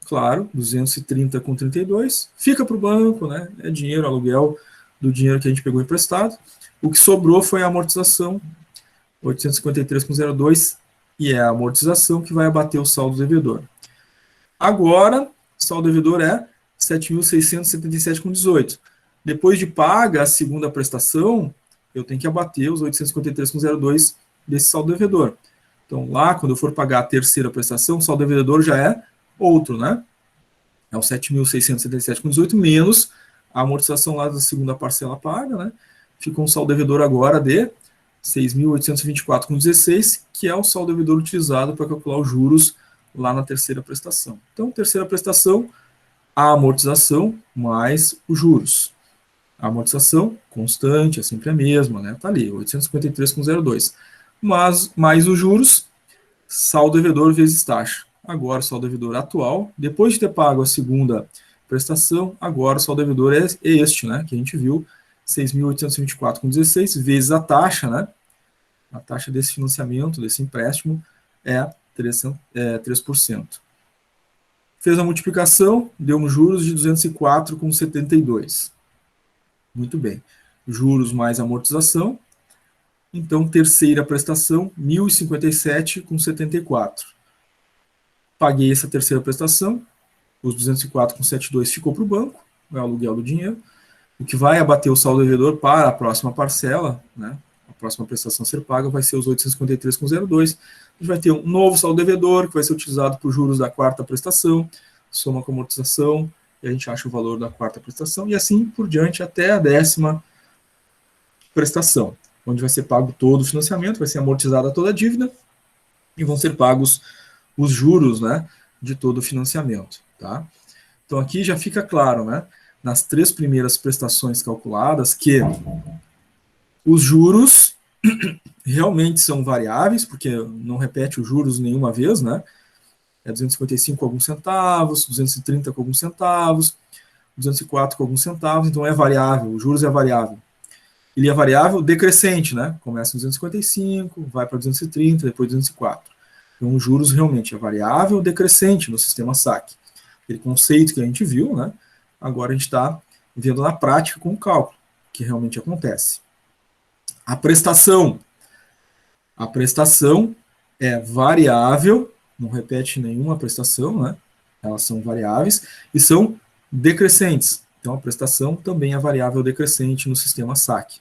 claro, 230,32, fica para o banco, né? É dinheiro, aluguel do dinheiro que a gente pegou emprestado. O que sobrou foi a amortização, 853,02, e é a amortização que vai abater o saldo devedor. Agora, o saldo devedor é 7.677,18. Depois de paga a segunda prestação, eu tenho que abater os 853,02 desse saldo devedor. Então, lá, quando eu for pagar a terceira prestação, o saldo devedor já é outro, né? É o 7.677,18 menos a amortização lá da segunda parcela paga, né? Fica um saldo devedor agora de 6.824,16, que é o saldo devedor utilizado para calcular os juros lá na terceira prestação. Então, terceira prestação, a amortização mais os juros. A amortização constante, é sempre a mesma, né? Tá ali, 853,02. Mas mais os juros, saldo devedor vezes taxa. Agora o saldo devedor atual, depois de ter pago a segunda prestação, agora o saldo devedor é este, né? Que a gente viu, 6.824,16 vezes a taxa, né? A taxa desse financiamento, desse empréstimo, é 3%. Fez a multiplicação, deu um juros de 204,72. Muito bem. Juros mais amortização. Então, terceira prestação, 1.057,74. Paguei essa terceira prestação, os 204,72 ficou para o banco, é o aluguel do dinheiro. O que vai abater o saldo devedor para a próxima parcela, né? A próxima prestação a ser paga vai ser os 853,02. A gente vai ter um novo saldo devedor, que vai ser utilizado para os juros da quarta prestação, soma com amortização, e a gente acha o valor da quarta prestação, e assim por diante até a 10ª prestação, onde vai ser pago todo o financiamento, vai ser amortizada toda a dívida, e vão ser pagos os juros, né, de todo o financiamento. Tá? Então aqui já fica claro, né, nas 3 primeiras prestações calculadas, que os juros realmente são variáveis, porque não repete os juros nenhuma vez, né? É 255 com alguns centavos, 230 com alguns centavos, 204 com alguns centavos, então é variável, os juros é variável. Ele é variável decrescente, né? Começa em 255, vai para 230, depois 204. Então, os juros realmente é variável decrescente no sistema SAC. Aquele conceito que a gente viu, né? Agora a gente está vendo na prática com o cálculo, que realmente acontece. A prestação é variável, não repete nenhuma prestação, né? Elas são variáveis e são decrescentes. Então, a prestação também é variável decrescente no sistema SAC.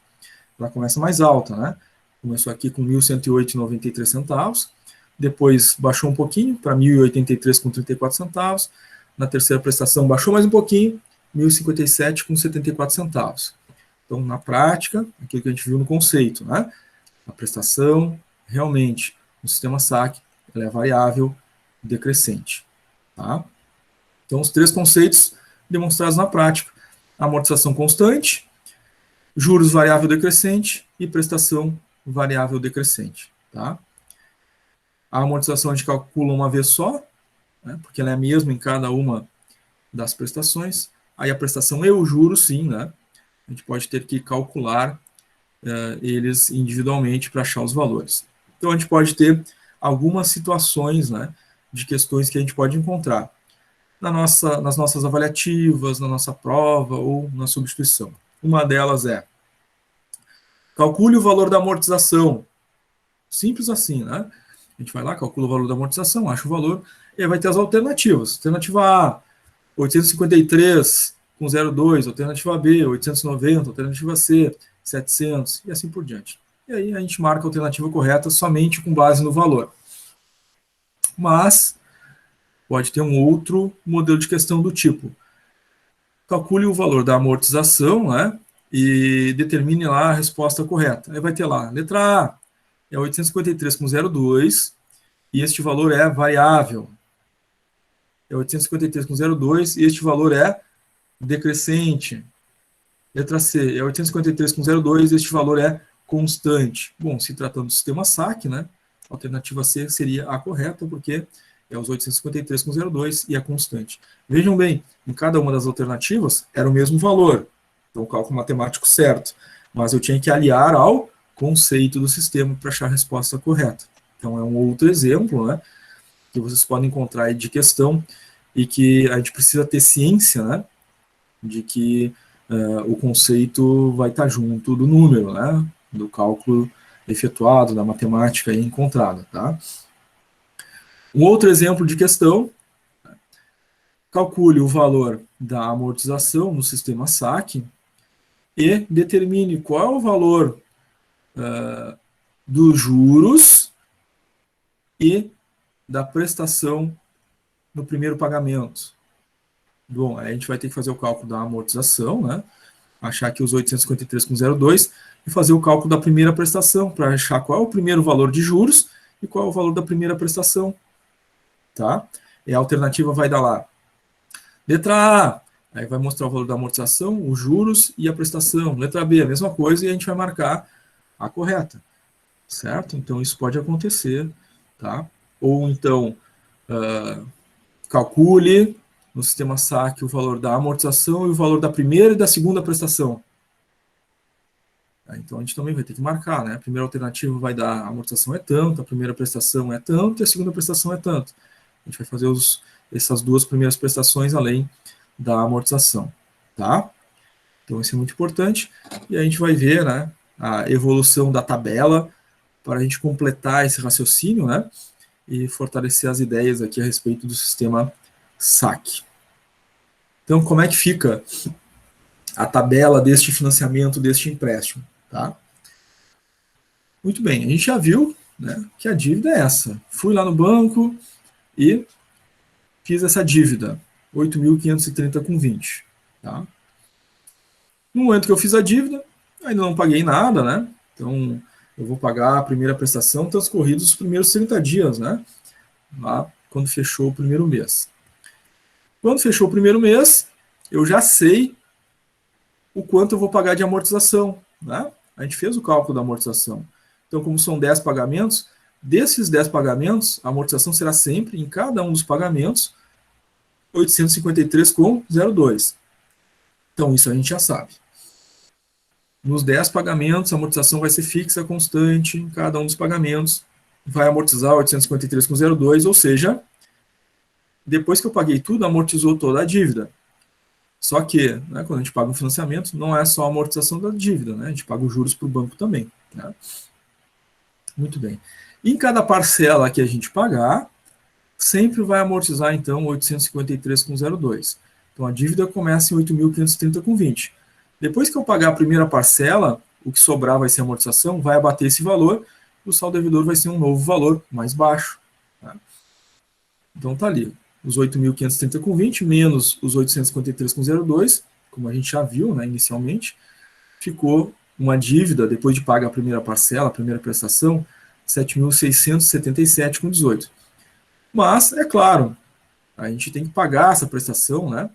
Ela começa mais alta, né? Começou aqui com R$ 1.108,93, depois baixou um pouquinho para R$ 1.083,34. Na terceira prestação baixou mais um pouquinho, R$ 1.057,74. Então, na prática, aquilo que a gente viu no conceito, né? A prestação, realmente, no sistema SAC, ela é variável decrescente. Tá? Então, os 3 conceitos demonstrados na prática. Amortização constante, juros variável decrescente e prestação variável decrescente. Tá? A amortização a gente calcula uma vez só, né? Porque ela é a mesma em cada uma das prestações. Aí a prestação e o juro, sim, né? A gente pode ter que calcular eles individualmente para achar os valores. Então, a gente pode ter algumas situações, né, de questões que a gente pode encontrar nas nossas avaliativas, na nossa prova ou na substituição. Uma delas é: calcule o valor da amortização. Simples assim, né? A gente vai lá, calcula o valor da amortização, acha o valor, e aí vai ter as alternativas. Alternativa A, 853 com 0,2, alternativa B, 890, alternativa C, 700, e assim por diante. E aí a gente marca a alternativa correta somente com base no valor. Mas pode ter um outro modelo de questão do tipo: calcule o valor da amortização, né, e determine lá a resposta correta. Aí vai ter lá, letra A é 853 com 0,2, e este valor é variável. É 853 com 0,2, e este valor é decrescente. Letra C é 853 com 0,2, e este valor é constante. Bom, se tratando do sistema SAC, né, a alternativa C seria a correta, porque é os 853 com 0,2 e é constante. Vejam bem, em cada uma das alternativas era o mesmo valor, então o cálculo matemático certo, mas eu tinha que aliar ao conceito do sistema para achar a resposta correta. Então é um outro exemplo, né, que vocês podem encontrar aí de questão e que a gente precisa ter ciência, né, de que o conceito vai estar junto do número, né, do cálculo efetuado, da matemática aí encontrada, tá? Um outro exemplo de questão: calcule o valor da amortização no sistema SAC e determine qual é o valor dos juros e da prestação no primeiro pagamento. Bom, aí a gente vai ter que fazer o cálculo da amortização, né? Achar aqui os 853 com 0,2 e fazer o cálculo da primeira prestação para achar qual é o primeiro valor de juros e qual é o valor da primeira prestação. Tá? E a alternativa vai dar lá. Letra A, aí vai mostrar o valor da amortização, os juros e a prestação. Letra B, a mesma coisa, e a gente vai marcar a correta. Certo? Então, isso pode acontecer. Tá? Ou então, calcule no sistema SAC o valor da amortização e o valor da primeira e da segunda prestação. Então, a gente também vai ter que marcar, né? A primeira alternativa vai dar a amortização é tanto, a primeira prestação é tanto e a segunda prestação é tanto. A gente vai fazer essas duas primeiras prestações além da amortização, tá? Então, isso é muito importante. E a gente vai ver, né, a evolução da tabela para a gente completar esse raciocínio, né, e fortalecer as ideias aqui a respeito do sistema SAC. Então, como é que fica a tabela deste financiamento, deste empréstimo, tá? Muito bem, a gente já viu, né, que a dívida é essa. Fui lá no banco e fiz essa dívida, 8.530,20. Tá? No momento que eu fiz a dívida, ainda não paguei nada, né? Então, eu vou pagar a primeira prestação transcorridos os primeiros 30 dias, né? Lá, quando fechou o primeiro mês. Quando fechou o primeiro mês, eu já sei o quanto eu vou pagar de amortização, né? A gente fez o cálculo da amortização. Então, como são 10 pagamentos, desses 10 pagamentos, a amortização será sempre, em cada um dos pagamentos, 853,02. Então, isso a gente já sabe. Nos 10 pagamentos, a amortização vai ser fixa, constante, em cada um dos pagamentos, vai amortizar 853,02, ou seja, depois que eu paguei tudo, amortizou toda a dívida. Só que, né, quando a gente paga um financiamento, não é só a amortização da dívida, né, a gente paga os juros para o banco também. Né? Muito bem. Em cada parcela que a gente pagar, sempre vai amortizar, então, 853,02. Então, a dívida começa em 8.530,20. Depois que eu pagar a primeira parcela, o que sobrar vai ser a amortização, vai abater esse valor, e o saldo devedor vai ser um novo valor mais baixo. Tá? Então, tá ali. Os 8.530,20 menos os 853,02, como a gente já viu, né, inicialmente, ficou uma dívida, depois de pagar a primeira parcela, a primeira prestação, 7.677,18. Mas, é claro, a gente tem que pagar essa prestação, né?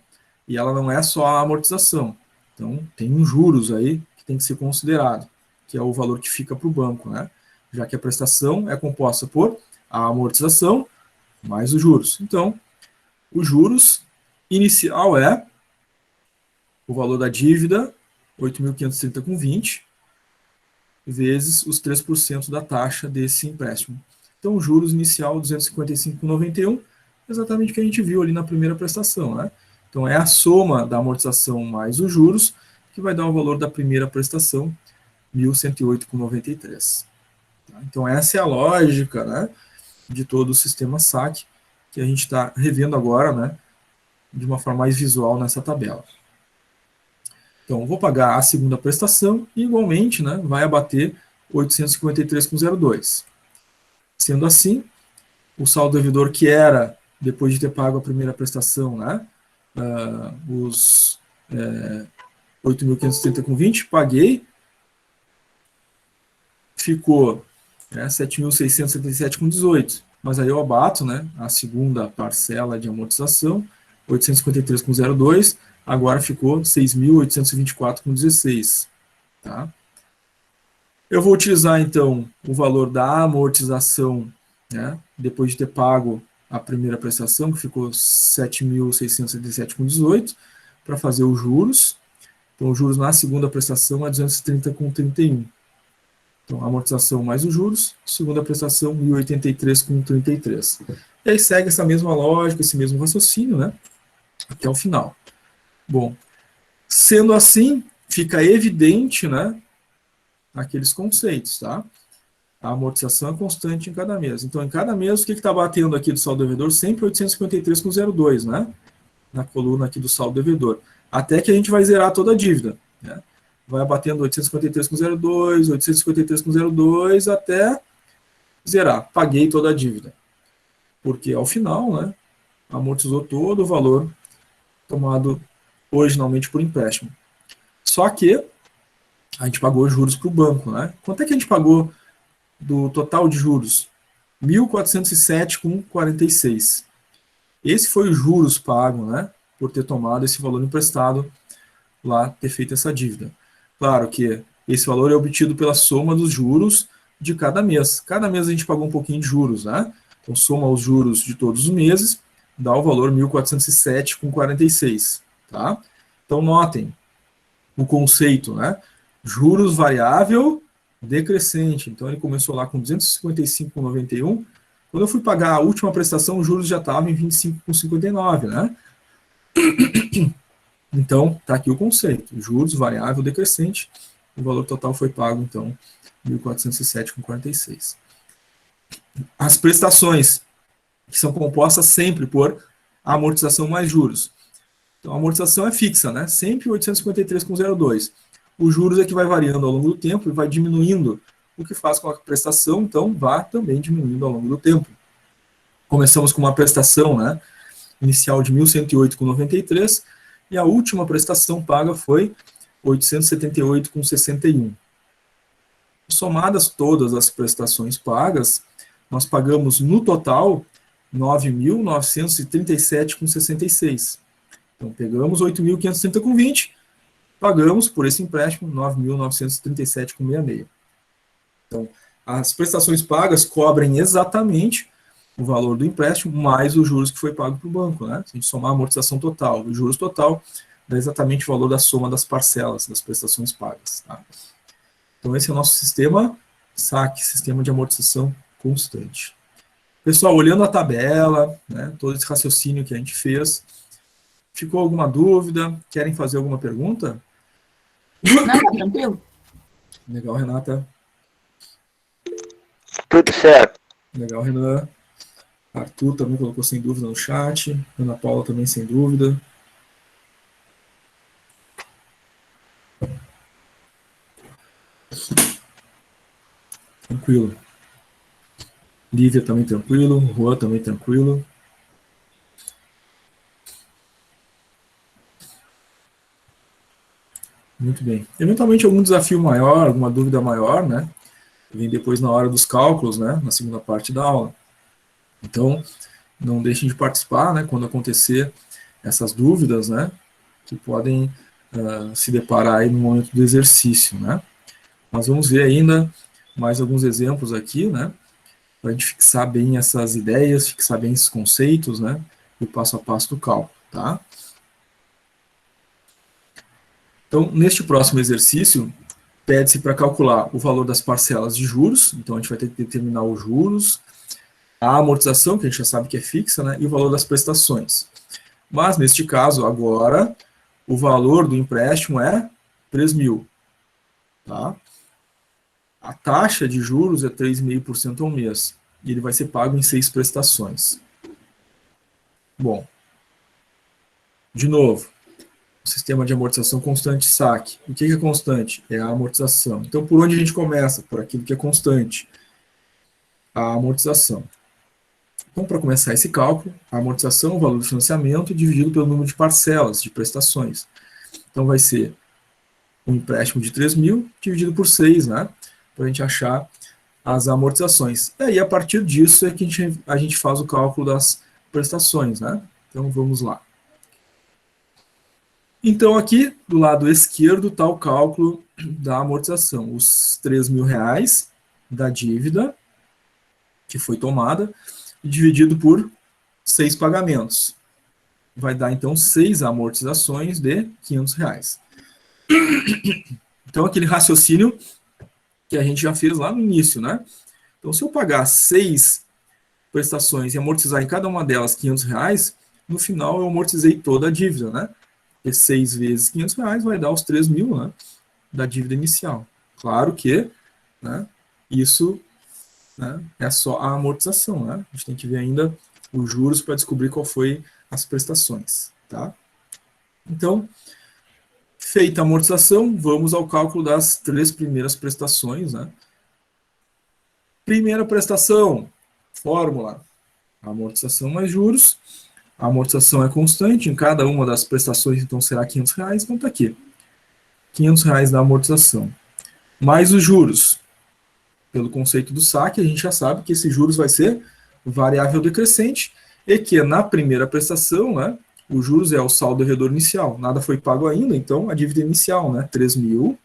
E ela não é só a amortização. Então, tem uns juros aí que tem que ser considerado, que é o valor que fica para o banco, né? Já que a prestação é composta por a amortização mais os juros. Então, os juros inicial é o valor da dívida, 8.530,20, vezes os 3% da taxa desse empréstimo. Então, juros inicial 255,91, exatamente o que a gente viu ali na primeira prestação, né? Então, é a soma da amortização mais os juros que vai dar o valor da primeira prestação, 1.108,93. Tá? Então, essa é a lógica, né, de todo o sistema SAC, que a gente está revendo agora, né, de uma forma mais visual nessa tabela. Então, vou pagar a segunda prestação e, igualmente, né, vai abater 853,02. Sendo assim, o saldo devedor que era, depois de ter pago a primeira prestação, né, os 8.530,20, paguei, ficou 7.677,18. Mas aí eu abato, né, a segunda parcela de amortização, 853,02, agora ficou 6.824,16. Tá? Eu vou utilizar, então, o valor da amortização, né, depois de ter pago a primeira prestação, que ficou 7.677,18, para fazer os juros. Então, os juros na segunda prestação é 230,31. Então, a amortização mais os juros, segunda prestação, 1.083,33. E aí segue essa mesma lógica, esse mesmo raciocínio, né, até o final. Bom, sendo assim, fica evidente, né, aqueles conceitos, tá? A amortização é constante em cada mês. Então, em cada mês, o que está batendo aqui do saldo devedor? Sempre 853,02, né? Na coluna aqui do saldo devedor. Até que a gente vai zerar toda a dívida, né? Vai abatendo 853,02, 853,02, até zerar. Paguei toda a dívida. Porque, ao final, né, amortizou todo o valor tomado originalmente por empréstimo. Só que a gente pagou juros para o banco, né? Quanto é que a gente pagou do total de juros? 1.407,46. Esse foi os juros pagos, né? Por ter tomado esse valor emprestado lá, ter feito essa dívida. Claro que esse valor é obtido pela soma dos juros de cada mês. Cada mês a gente pagou um pouquinho de juros, né? Então, soma os juros de todos os meses, dá o valor 1.407,46, tá? Então, notem o conceito, né? Juros variável decrescente. Então, ele começou lá com 255,91. Quando eu fui pagar a última prestação, os juros já estavam em 25,59, né? Então, está aqui o conceito. Juros variável decrescente. O valor total foi pago, então, 1.407,46. As prestações, que são compostas sempre por amortização mais juros. Então, a amortização é fixa, né? Sempre 853,02. Os juros é que vai variando ao longo do tempo e vai diminuindo, o que faz com que a prestação, então, vá também diminuindo ao longo do tempo. Começamos com uma prestação, né, inicial de 1.108,93 e a última prestação paga foi 878,61. Somadas todas as prestações pagas, nós pagamos no total 9.937,66. Então, pegamos 8.530,20, pagamos por esse empréstimo 9.937,66. Então, as prestações pagas cobrem exatamente o valor do empréstimo mais os juros que foi pago para o banco, né? Se a gente somar a amortização total e os juros total, dá exatamente o valor da soma das parcelas das prestações pagas, tá? Então, esse é o nosso sistema SAC, sistema de amortização constante. Pessoal, olhando a tabela, né, todo esse raciocínio que a gente fez, ficou alguma dúvida? Querem fazer alguma pergunta? Não, tá tranquilo. Legal, Renata. Tudo certo. Legal, Renan. Arthur também colocou sem dúvida no chat. Ana Paula também sem dúvida. Tranquilo. Lívia também tranquilo. Juan também tranquilo. Muito bem. Eventualmente algum desafio maior, alguma dúvida maior, né? Vem depois na hora dos cálculos, né? Na segunda parte da aula. Então, não deixem de participar, né? Quando acontecer essas dúvidas, né? Que podem se deparar aí no momento do exercício, né? Nós vamos ver ainda mais alguns exemplos aqui, né? Para a gente fixar bem essas ideias, fixar bem esses conceitos, né? E o passo a passo do cálculo, tá? Então, neste próximo exercício, pede-se para calcular o valor das parcelas de juros, então a gente vai ter que determinar os juros, a amortização, que a gente já sabe que é fixa, né, e o valor das prestações. Mas, neste caso, agora, o valor do empréstimo é 3.000. Tá? A taxa de juros é 3,5% ao mês, e ele vai ser pago em 6 prestações. Bom, de novo, o sistema de amortização constante saque. O que é constante? É a amortização. Então, por onde a gente começa? Por aquilo que é constante. A amortização. Então, para começar esse cálculo, a amortização é o valor do financiamento dividido pelo número de parcelas, de prestações. Então, vai ser um empréstimo de 3.000 dividido por 6, né? Para a gente achar as amortizações. E aí, a partir disso, é que a gente faz o cálculo das prestações, né? Então, vamos lá. Então, aqui, do lado esquerdo, está o cálculo da amortização. Os R$3.000 da dívida que foi tomada, dividido por 6 pagamentos. Vai dar, então, 6 amortizações de R$500. Então, aquele raciocínio que a gente já fez lá no início, né? Então, se eu pagar 6 prestações e amortizar em cada uma delas R$500, no final eu amortizei toda a dívida, né? Porque 6 vezes R$500 vai dar os 3.000, né, da dívida inicial. Claro que, né, isso, né, é só a amortização, né? A gente tem que ver ainda os juros para descobrir qual foi as prestações, tá? Então, feita a amortização, vamos ao cálculo das 3 primeiras prestações, né? Primeira prestação, fórmula, amortização mais juros. A amortização é constante, em cada uma das prestações, então será R$500, então está aqui. R$500 da amortização. Mais os juros. Pelo conceito do saque, a gente já sabe que esse juros vai ser variável decrescente, e que na primeira prestação, né, o juros é o saldo devedor inicial. Nada foi pago ainda, então a dívida inicial, né, 3.000,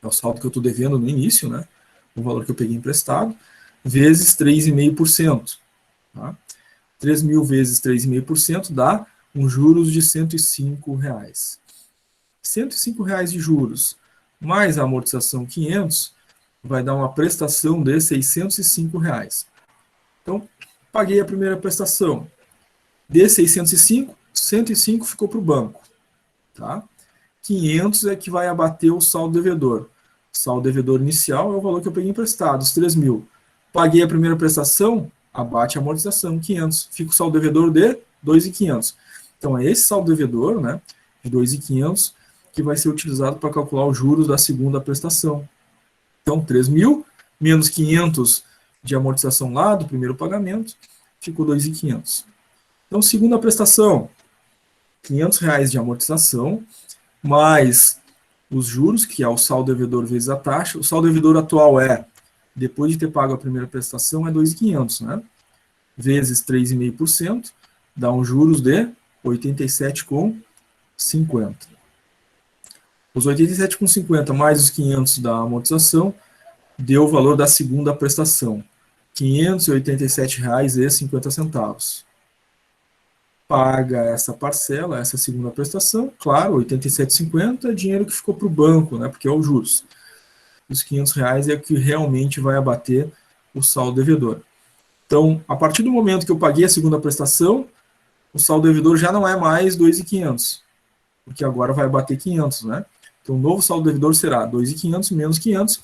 é o saldo que eu estou devendo no início, né, o valor que eu peguei emprestado, vezes 3,5%. Tá? 3.000 vezes 3,5% dá um juros de R$105. R$105 de juros, mais a amortização 500, vai dar uma prestação de R$605. Então, paguei a primeira prestação. De 605, 105 ficou para o banco. Tá? 500 é que vai abater o saldo devedor. O saldo devedor inicial é o valor que eu peguei emprestado, os 3.000. Paguei a primeira prestação, abate a amortização, 500. Fica o saldo devedor de 2.500. Então, é esse saldo devedor, né, de 2.500, que vai ser utilizado para calcular os juros da segunda prestação. Então, 3.000 menos 500 de amortização lá do primeiro pagamento, ficou 2.500. Então, segunda prestação, R$500 de amortização, mais os juros, que é o saldo devedor vezes a taxa. O saldo devedor atual é, depois de ter pago a primeira prestação, é 2.500, né? Vezes 3,5%, dá um juros de 87,50. Os 87,50 mais os 500 da amortização, deu o valor da segunda prestação, R$ 587,50. Paga essa parcela, essa segunda prestação, claro, R$ 87,50 é dinheiro que ficou para o banco, né, porque é os juros. Os R$500 é o que realmente vai abater o saldo devedor. Então, a partir do momento que eu paguei a segunda prestação, o saldo devedor já não é mais 2.500, porque agora vai abater 500, né? Então, o novo saldo devedor será 2.500 menos 500,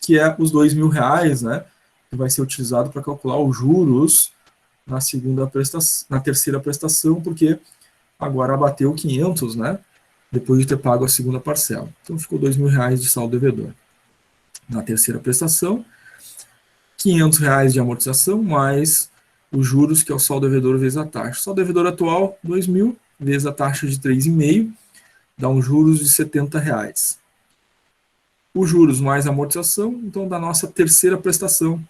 que é os R$2.000, né? Que vai ser utilizado para calcular os juros na segunda prestação, na terceira prestação, porque agora abateu 500, né? Depois de ter pago a segunda parcela. Então, ficou R$2.000 de saldo devedor. Na terceira prestação, R$500 de amortização, mais os juros, que é o saldo devedor vezes a taxa. O saldo devedor atual, 2.000, vezes a taxa de 3,5, dá um juros de R$70. Os juros mais a amortização, então, da nossa terceira prestação.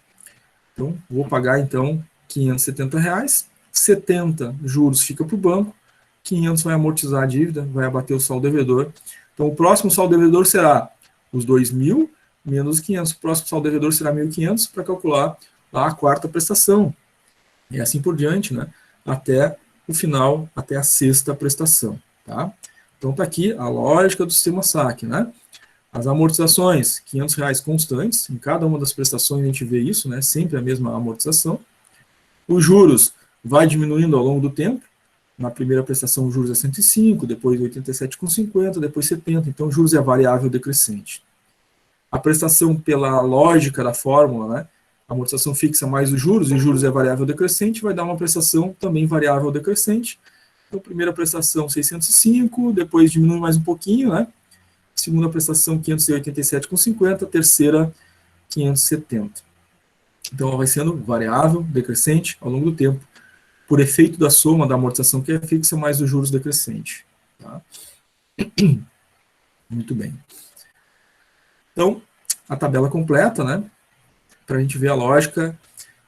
Então, vou pagar, então, R$570, 70 juros fica para o banco, 500 vai amortizar a dívida, vai abater o saldo devedor. Então, o próximo saldo devedor será os 2.000 menos 500. O próximo saldo devedor será 1.500 para calcular a quarta prestação. E assim por diante, né? Até o final, até a sexta prestação. Tá? Então, está aqui a lógica do sistema saque, né? As amortizações, R$ 500 constantes, em cada uma das prestações a gente vê isso, né? Sempre a mesma amortização. Os juros vai diminuindo ao longo do tempo. Na primeira prestação, os juros é 105, depois 87,50, depois 70. Então, os juros é variável decrescente. A prestação, pela lógica da fórmula, né? A amortização fixa mais os juros é variável decrescente, vai dar uma prestação também variável decrescente. Então, primeira prestação, 605, depois diminui mais um pouquinho, né? Segunda prestação, 587,50, terceira, 570. Então, ela vai sendo variável, decrescente, ao longo do tempo, por efeito da soma da amortização que é fixa, mais os juros decrescente. Tá? Muito bem. Então, a tabela completa, né? Para a gente ver a lógica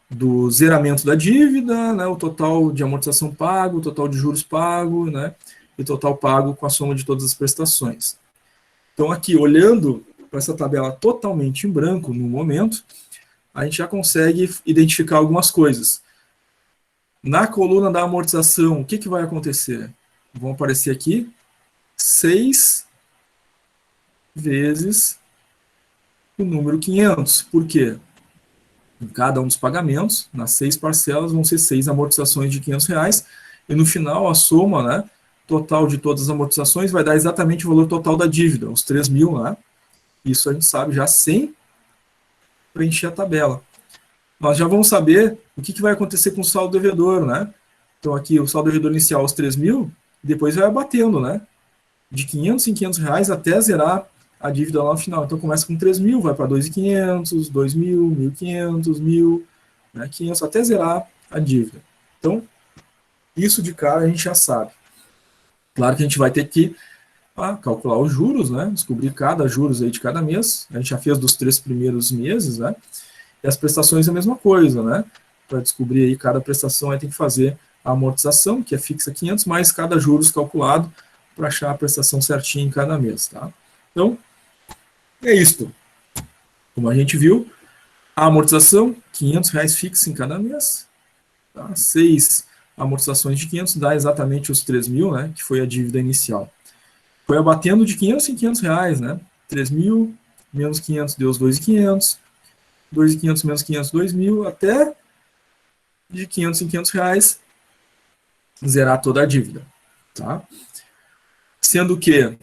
do zeramento da dívida, né? O total de amortização pago, o total de juros pago, né? E o total pago com a soma de todas as prestações. Então, aqui, olhando para essa tabela totalmente em branco no momento, a gente já consegue identificar algumas coisas. Na coluna da amortização, o que vai acontecer? Vão aparecer aqui 6 vezes o número 500. Por quê? Em cada um dos pagamentos, nas 6 parcelas, vão ser 6 amortizações de R$ 500, e no final, a soma, né, total de todas as amortizações vai dar exatamente o valor total da dívida, os 3.000, né? Isso a gente sabe já sem preencher a tabela. Nós já vamos saber o que vai acontecer com o saldo devedor, né? Então aqui o saldo devedor inicial os 3.000, depois vai abatendo, né? De 500 em R$ 500 até zerar a dívida lá no final. Então começa com 3.000, vai para 2.500, 2.000, 1.500, 1.000, né? 500 até zerar a dívida. Então, isso de cara a gente já sabe. Claro que a gente vai ter que calcular os juros, né? Descobrir cada juros aí de cada mês. A gente já fez dos 3 primeiros meses, né? E as prestações é a mesma coisa, né? Para descobrir aí cada prestação, aí tem que fazer a amortização, que é fixa 500, mais cada juros calculado para achar a prestação certinha em cada mês, tá? Então, é isto. Como a gente viu, a amortização, R$ 500 fixa em cada mês, tá? 6 amortizações de 500 dá exatamente os 3.000, né? Que foi a dívida inicial. Foi abatendo de 500 em R$ 500, né? 3.000 menos 500 deu os 2.500, 2.500 menos 500, 2.000, até de 500 em R$ 500 zerar toda a dívida, tá? Sendo que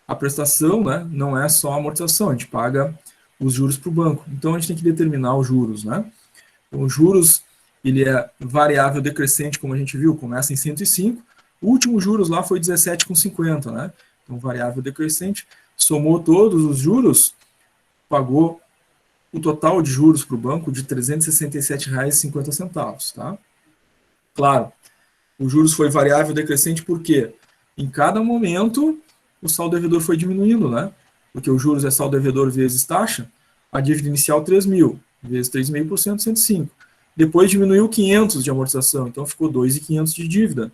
a prestação, né, não é só a amortização, a gente paga os juros para o banco. Então, a gente tem que determinar os juros, né? Então, os juros, ele é variável decrescente, como a gente viu, começa em 105, o último juros lá foi 17,50, né? Então, variável decrescente, somou todos os juros, pagou o total de juros para o banco de R$ 367,50, tá? Claro, o juros foi variável decrescente porque em cada momento o saldo devedor foi diminuindo, né? Porque o juros é saldo devedor vezes taxa, a dívida inicial 3.000, vezes 3,5%, 105. Depois diminuiu 500 de amortização, então ficou 2.500 de dívida,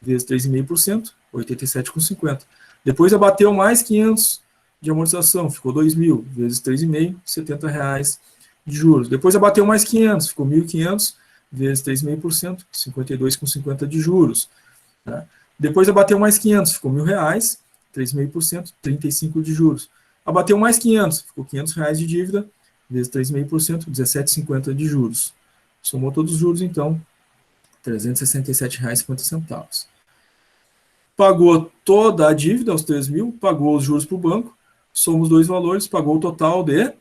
vezes 3,5%, 87,50. Depois abateu mais 500 de amortização, ficou 2.000, vezes 3,5, R$ 70 de juros. Depois abateu mais 500, ficou 1.500, vezes 3,5%, 52,50 de juros. Né? Depois abateu mais 500, ficou R$ 1.000, 3,5%, 35 de juros. Abateu mais 500, ficou R$ 500 de dívida, vezes 3,5%, 17,50 de juros. Somou todos os juros, então, R$ 367,50. Pagou toda a dívida, os 3.000, pagou os juros para o banco, somos dois valores, pagou o total de R$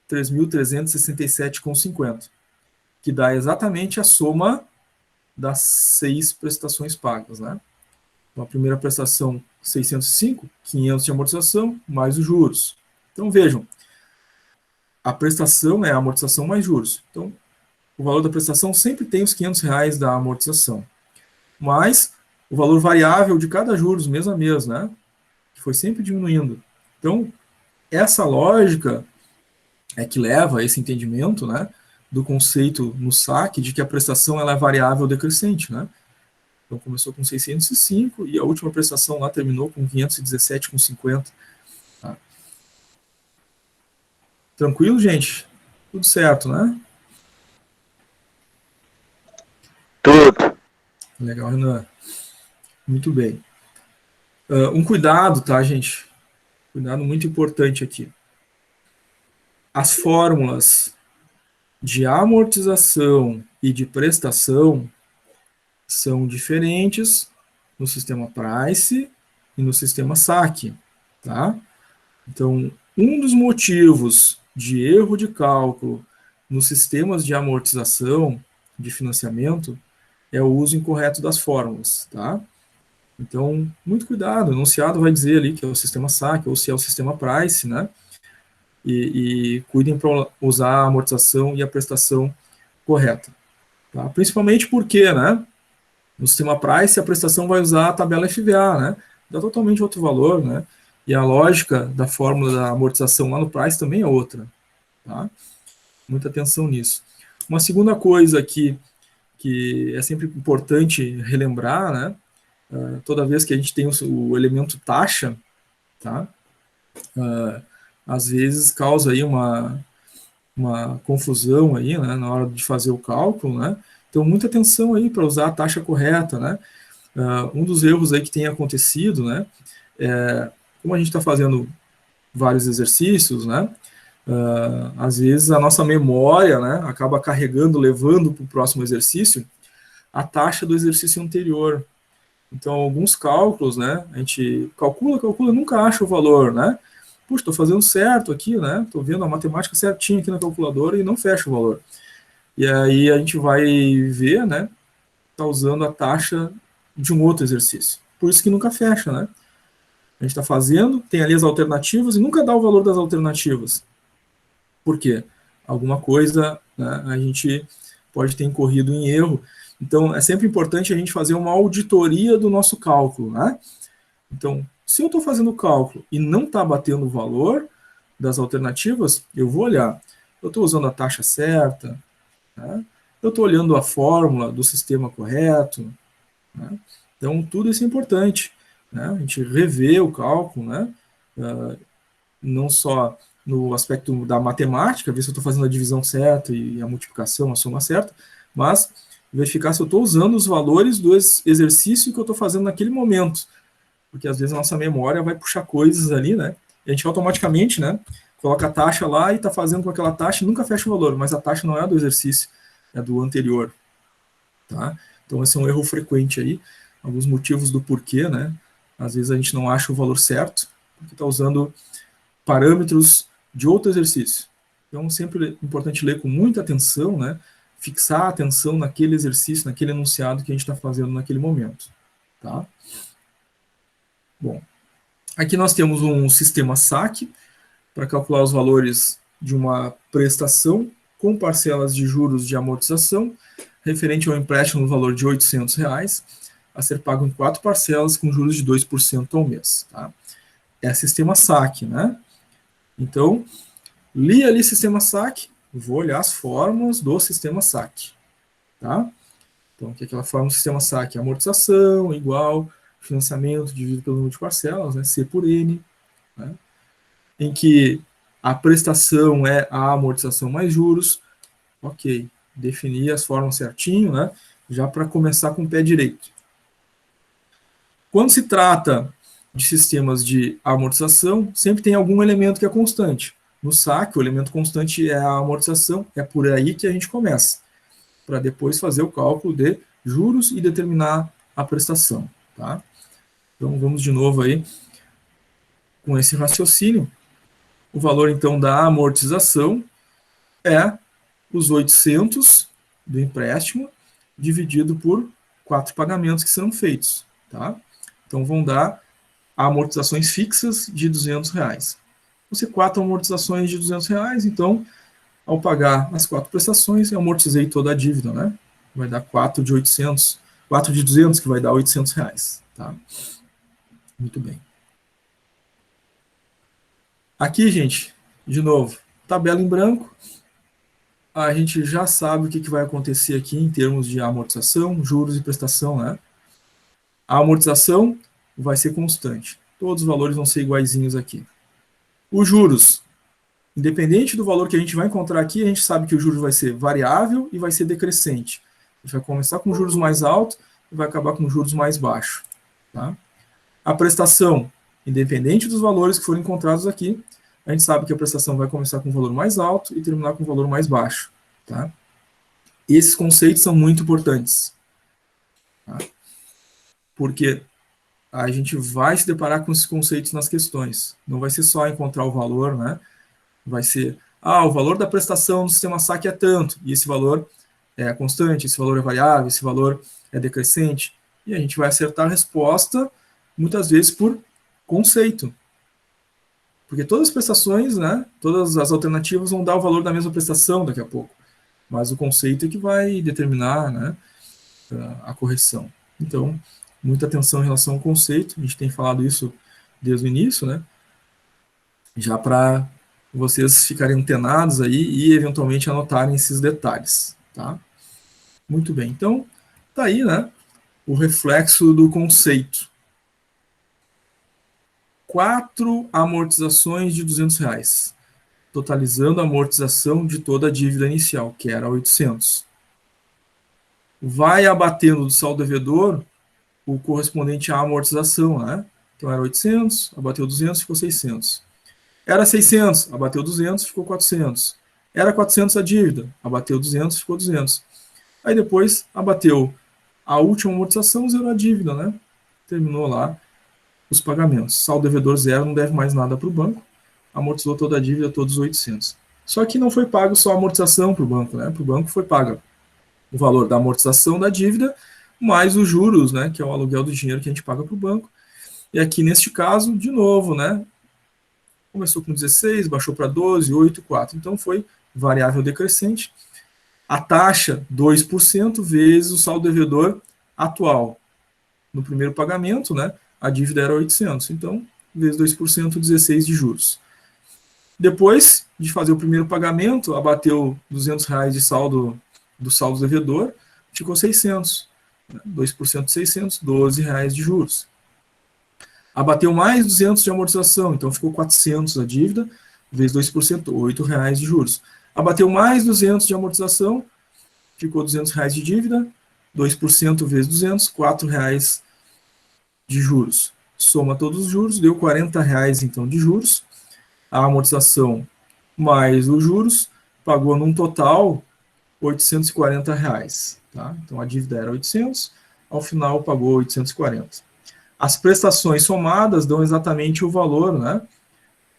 3.367,50, que dá exatamente a soma das 6 prestações pagas, né? Então, a primeira prestação, 605, 500 de amortização, mais os juros. Então, vejam, a prestação é a amortização mais juros. Então, o valor da prestação sempre tem os R$ 500 da amortização, mas o valor variável de cada juros, mês a mês, né? Que foi sempre diminuindo. Então, essa lógica é que leva a esse entendimento, né? Do conceito no saque de que a prestação ela é variável decrescente, né? Então, começou com 605 e a última prestação lá terminou com 517,50. Tá? Tranquilo, gente? Tudo certo, né? Tudo. Legal, Renan. Muito bem. Um cuidado, tá, gente? Cuidado muito importante aqui. As fórmulas de amortização e de prestação são diferentes no sistema Price e no sistema SAC, tá? Então, um dos motivos de erro de cálculo nos sistemas de amortização, de financiamento, é o uso incorreto das fórmulas, tá? Então, muito cuidado, o enunciado vai dizer ali que é o sistema SAC ou se é o sistema Price, né? E cuidem para usar a amortização e a prestação correta, tá? Principalmente porque, né? No sistema Price, a prestação vai usar a tabela FVA, né? Dá totalmente outro valor, né? E a lógica da fórmula da amortização lá no Price também é outra, tá? Muita atenção nisso. Uma segunda coisa que é sempre importante relembrar, né? Toda vez que a gente tem o elemento taxa, tá? Às vezes causa aí uma confusão aí, né? Na hora de fazer o cálculo, né? Então, muita atenção aí para usar a taxa correta, né? Um dos erros aí que tem acontecido, né? Como a gente está fazendo vários exercícios, né? Às vezes a nossa memória, né? Acaba carregando, levando para o próximo exercício a taxa do exercício anterior. Então, alguns cálculos, né? A gente calcula, nunca acha o valor, né? Puxa, estou fazendo certo aqui, né? Estou vendo a matemática certinha aqui na calculadora e não fecha o valor. E aí a gente vai ver, né? Está usando a taxa de um outro exercício. Por isso que nunca fecha, né? A gente está fazendo, tem ali as alternativas e nunca dá o valor das alternativas. Por quê? Alguma coisa, né, a gente pode ter incorrido em erro. Então, é sempre importante a gente fazer uma auditoria do nosso cálculo, né? Então, se eu estou fazendo o cálculo e não está batendo o valor das alternativas, eu vou olhar. Eu estou usando a taxa certa, né? Eu estou olhando a fórmula do sistema correto, né? Então, tudo isso é importante, né? A gente rever o cálculo, né? Não só no aspecto da matemática, ver se eu estou fazendo a divisão certa e a multiplicação, a soma certa, mas verificar se eu estou usando os valores do exercício que eu estou fazendo naquele momento, porque às vezes a nossa memória vai puxar coisas ali, né? E a gente automaticamente, né? Coloca a taxa lá e está fazendo com aquela taxa e nunca fecha o valor, mas a taxa não é do exercício, é do anterior, tá? Então esse é um erro frequente aí, alguns motivos do porquê, né? Às vezes a gente não acha o valor certo, porque está usando parâmetros de outro exercício. Então sempre é importante ler com muita atenção, né? Fixar a atenção naquele exercício, naquele enunciado que a gente está fazendo naquele momento, tá? Bom, aqui nós temos um sistema SAC para calcular os valores de uma prestação com parcelas de juros de amortização referente ao empréstimo no valor de R$ 800 a ser pago em 4 parcelas com juros de 2% ao mês. Tá? É sistema SAC, né? Então, li ali sistema SAC, vou olhar as fórmulas do sistema SAC. Tá? Então, aqui é aquela fórmula do sistema SAC, amortização igual financiamento dividido pelo número de parcelas, né, C por N, né, em que a prestação é a amortização mais juros. Ok, definir as fórmulas certinho, né, já para começar com o pé direito. Quando se trata de sistemas de amortização, sempre tem algum elemento que é constante. No SAC, o elemento constante é a amortização, é por aí que a gente começa, para depois fazer o cálculo de juros e determinar a prestação. Tá? Então, vamos de novo aí com esse raciocínio. O valor, então, da amortização é os 800 do empréstimo dividido por 4 pagamentos que serão feitos. Tá? Então, vão dar amortizações fixas de R$ 200. Vão ser 4 amortizações de R$ 200, então, ao pagar as 4 prestações, eu amortizei toda a dívida, né? Vai dar 4 de 800, 4 de 200, que vai dar R$ 800. Tá? Muito bem. Aqui, gente, de novo, tabela em branco. A gente já sabe o que vai acontecer aqui em termos de amortização, juros e prestação, né? A amortização vai ser constante. Todos os valores vão ser iguaizinhos aqui. Os juros, independente do valor que a gente vai encontrar aqui, a gente sabe que o juros vai ser variável e vai ser decrescente. A gente vai começar com juros mais altos e vai acabar com juros mais baixos. Tá? A prestação Independente dos valores que forem encontrados aqui, a gente sabe que a prestação vai começar com um valor mais alto e terminar com um valor mais baixo. Tá? Esses conceitos são muito importantes. Tá? Porque a gente vai se deparar com esses conceitos nas questões. Não vai ser só encontrar o valor, né? Vai ser, o valor da prestação no sistema saque é tanto, e esse valor é constante, esse valor é variável, esse valor é decrescente. E a gente vai acertar a resposta, muitas vezes, por conceito. Porque todas as prestações, né, todas as alternativas vão dar o valor da mesma prestação daqui a pouco. Mas o conceito é que vai determinar, né, a correção. Então, muita atenção em relação ao conceito. A gente tem falado isso desde o início, né? Já para vocês ficarem antenados aí e eventualmente anotarem esses detalhes, tá? Muito bem. Então, tá aí, né? O reflexo do conceito. 4 amortizações de R$200, totalizando a amortização de toda a dívida inicial, que era 800. Vai abatendo do saldo devedor o correspondente à amortização, né? Então era 800, abateu 200, ficou 600. Era 600, abateu 200, ficou 400. Era 400 a dívida, abateu 200, ficou 200. Aí depois abateu a última amortização, zerou a dívida, né? Terminou lá os pagamentos. Saldo devedor zero, não deve mais nada para o banco. Amortizou toda a dívida, todos os 800. Só que não foi pago só a amortização para o banco, né? Para o banco foi paga o valor da amortização da dívida, mais os juros, né? Que é o aluguel do dinheiro que a gente paga para o banco. E aqui, neste caso, de novo, né? Começou com 16, baixou para 12, 8, 4. Então foi variável decrescente. A taxa, 2% vezes o saldo devedor atual. No primeiro pagamento, né, a dívida era 800. Então, vezes 2%, 16 de juros. Depois de fazer o primeiro pagamento, abateu R$200 de saldo do saldo devedor, ficou 600. 2% de 600, R$12 de juros. Abateu mais 200 de amortização, então ficou 400 a dívida, vezes 2%, R$8 de juros. Abateu mais 200 de amortização, ficou R$200 de dívida, 2% vezes 200, R$4 de juros. Soma todos os juros, deu R$40 então de juros. A amortização mais os juros, pagou num total R$840. Tá? Então a dívida era 800, ao final pagou 840. As prestações somadas dão exatamente o valor, né?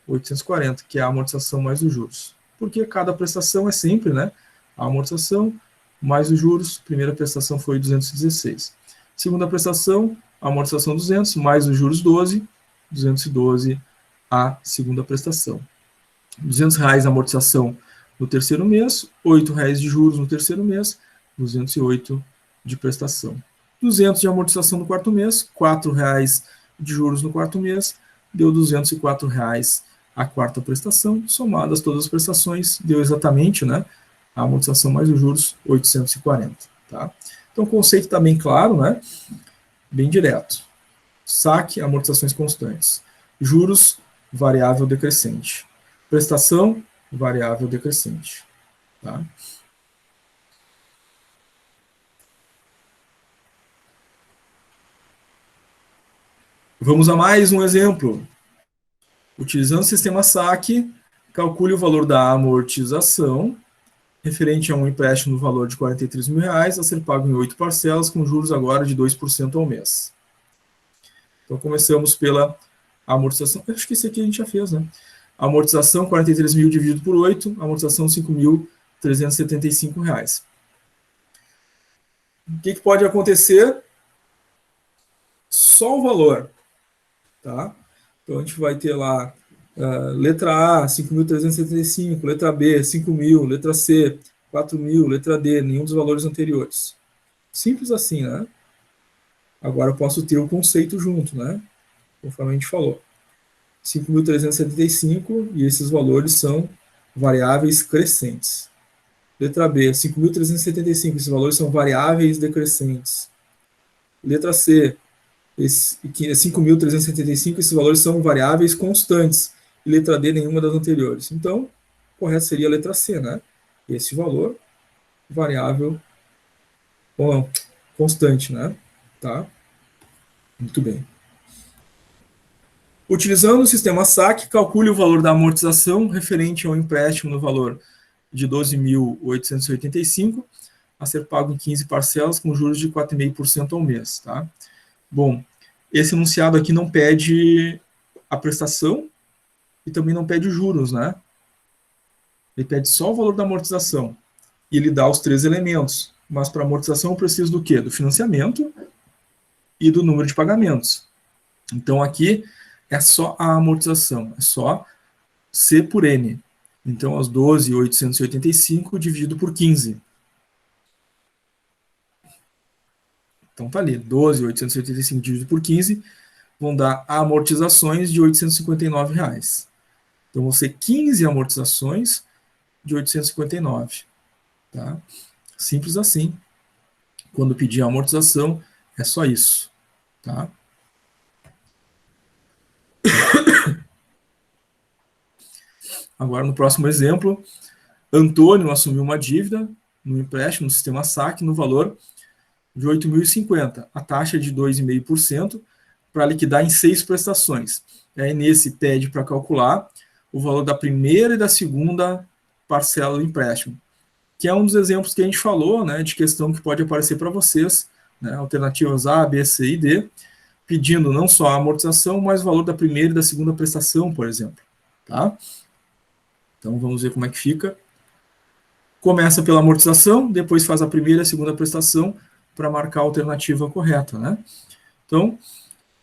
840, que é a amortização mais os juros. Porque cada prestação é sempre, né? A amortização mais os juros. Primeira prestação foi 216. Segunda prestação, a amortização 200, mais os juros 12, 212 a segunda prestação. R$200 a amortização no terceiro mês, R$8 de juros no terceiro mês, 208 de prestação. 200 de amortização no quarto mês, R$4 de juros no quarto mês, deu R$204 a quarta prestação, somadas todas as prestações, deu exatamente, né, a amortização mais os juros, 840. Tá? Então o conceito está bem claro, né, bem direto. Saque, amortizações constantes. Juros, variável decrescente. Prestação, variável decrescente. Tá? Vamos a mais um exemplo. Utilizando o sistema saque, calcule o valor da amortização referente a um empréstimo no valor de R$43 mil a ser pago em 8 parcelas, com juros agora de 2% ao mês. Então, começamos pela amortização. Acho que esse aqui a gente já fez, né? Amortização, 43 mil dividido por 8, amortização, R$5.375. O que pode acontecer? Só o valor. Tá? Então, a gente vai ter lá letra A, 5.375, letra B, 5.000, letra C, 4.000, letra D, nenhum dos valores anteriores. Simples assim, né? Agora eu posso ter o conceito junto, né? Conforme a gente falou. 5.375 e esses valores são variáveis crescentes. Letra B, 5.375, esses valores são variáveis decrescentes. Letra C, 5.375, esses valores são variáveis constantes. E letra D, nenhuma das anteriores. Então, o correto seria a letra C, né? Esse valor, variável constante, né? Tá? Muito bem. Utilizando o sistema SAC, calcule o valor da amortização referente ao empréstimo no valor de 12.885 a ser pago em 15 parcelas com juros de 4,5% ao mês. Tá? Bom, esse enunciado aqui não pede a prestação e também não pede os juros, né? Ele pede só o valor da amortização. E ele dá os 3 elementos. Mas para amortização eu preciso do quê? Do financiamento e do número de pagamentos. Então aqui é só a amortização, é só C por N. Então, as 12.885 dividido por 15. Então, tá ali, 12.885 dividido por 15 vão dar amortizações de R$ 859. Então, vão ser 15 amortizações de 859. Tá? Simples assim. Quando pedir a amortização, é só isso. Tá? Agora, no próximo exemplo, Antônio assumiu uma dívida no empréstimo no sistema SAC no valor de 8.050, a taxa de 2,5% para liquidar em 6 prestações. Aí nesse pede para calcular o valor da primeira e da segunda parcela do empréstimo, que é um dos exemplos que a gente falou, né, de questão que pode aparecer para vocês, né, alternativas A, B, C e D, pedindo não só a amortização, mas o valor da primeira e da segunda prestação, por exemplo. Tá? Então vamos ver como é que fica. Começa pela amortização, depois faz a primeira e a segunda prestação para marcar a alternativa correta. Né? Então,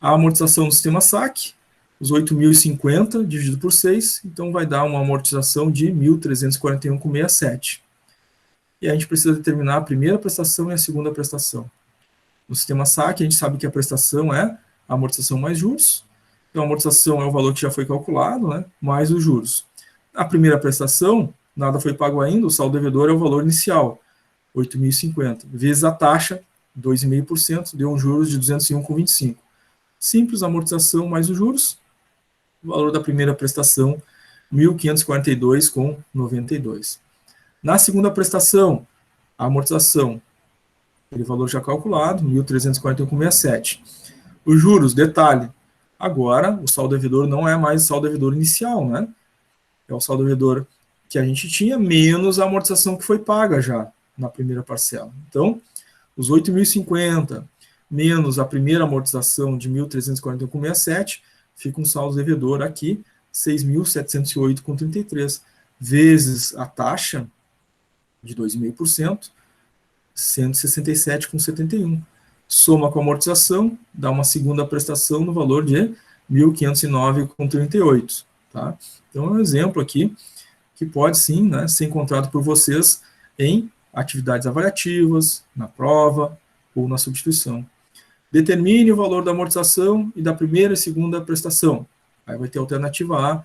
a amortização do sistema SAC, os 8.050 dividido por 6, então vai dar uma amortização de 1.341,67. E a gente precisa determinar a primeira prestação e a segunda prestação. No sistema SAC, a gente sabe que a prestação é a amortização mais juros. Então, a amortização é o valor que já foi calculado, né, mais os juros. A primeira prestação, nada foi pago ainda, o saldo devedor é o valor inicial, 8.050, vezes a taxa, 2,5%, deu um juros de 201,25. Simples amortização mais os juros, o valor da primeira prestação, 1.542,92. Na segunda prestação, a amortização, aquele valor já calculado, 1.341,67. Os juros, detalhe, agora o saldo devedor não é mais o saldo devedor inicial, né? É o saldo devedor que a gente tinha, menos a amortização que foi paga já na primeira parcela. Então, os 8.050 menos a primeira amortização de 1.341,67, fica um saldo devedor aqui, 6.708,33, vezes a taxa de 2,5%, 167,71. Soma com a amortização, dá uma segunda prestação no valor de 1.509,38. Tá? Então, é um exemplo aqui que pode sim, né, ser encontrado por vocês em atividades avaliativas, na prova ou na substituição. Determine o valor da amortização e da primeira e segunda prestação. Aí vai ter a alternativa A,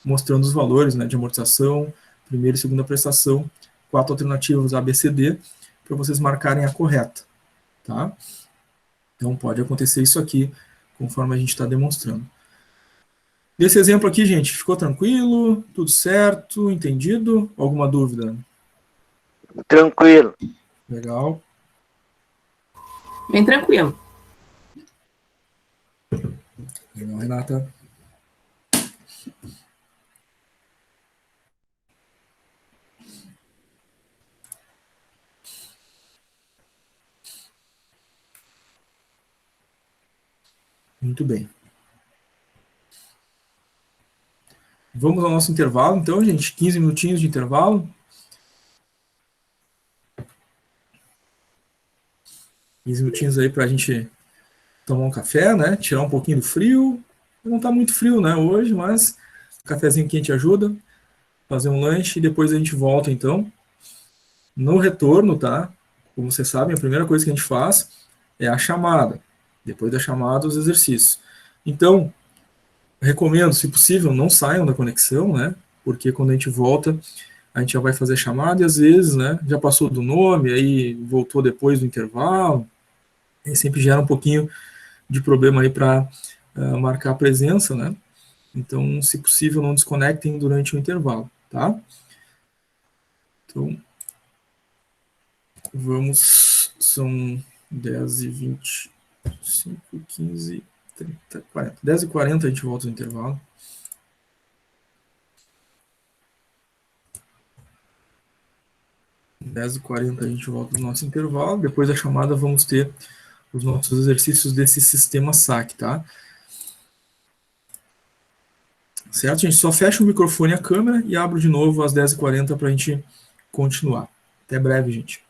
mostrando os valores, né, de amortização, primeira e segunda prestação, 4 alternativas A, B, C, D, para vocês marcarem a correta. Tá? Então pode acontecer isso aqui, conforme a gente está demonstrando. Nesse exemplo aqui, gente, ficou tranquilo? Tudo certo? Entendido? Alguma dúvida? Tranquilo. Legal. Bem tranquilo. Legal, Renata. Muito bem. Vamos ao nosso intervalo, então, gente. 15 minutinhos de intervalo. 15 minutinhos aí para a gente tomar um café, né? Tirar um pouquinho do frio. Não está muito frio, né, hoje, mas um cafezinho quente ajuda. Fazer um lanche e depois a gente volta, então. No retorno, tá? Como vocês sabem, a primeira coisa que a gente faz é a chamada. Depois da chamada, os exercícios. Então, recomendo, se possível, não saiam da conexão, né? Porque quando a gente volta, a gente já vai fazer a chamada e às vezes, né, já passou do nome, aí voltou depois do intervalo, e sempre gera um pouquinho de problema aí para marcar a presença, né? Então, se possível, não desconectem durante o intervalo, tá? Então, vamos, são 10h25, 15, 30, 40. 10h40 a gente volta no intervalo. Às 10h40 a gente volta no nosso intervalo. Depois da chamada vamos ter os nossos exercícios desse sistema SAC, tá? Certo, gente? Só fecha o microfone e a câmera e abro de novo às 10h40 para a gente continuar. Até breve, gente.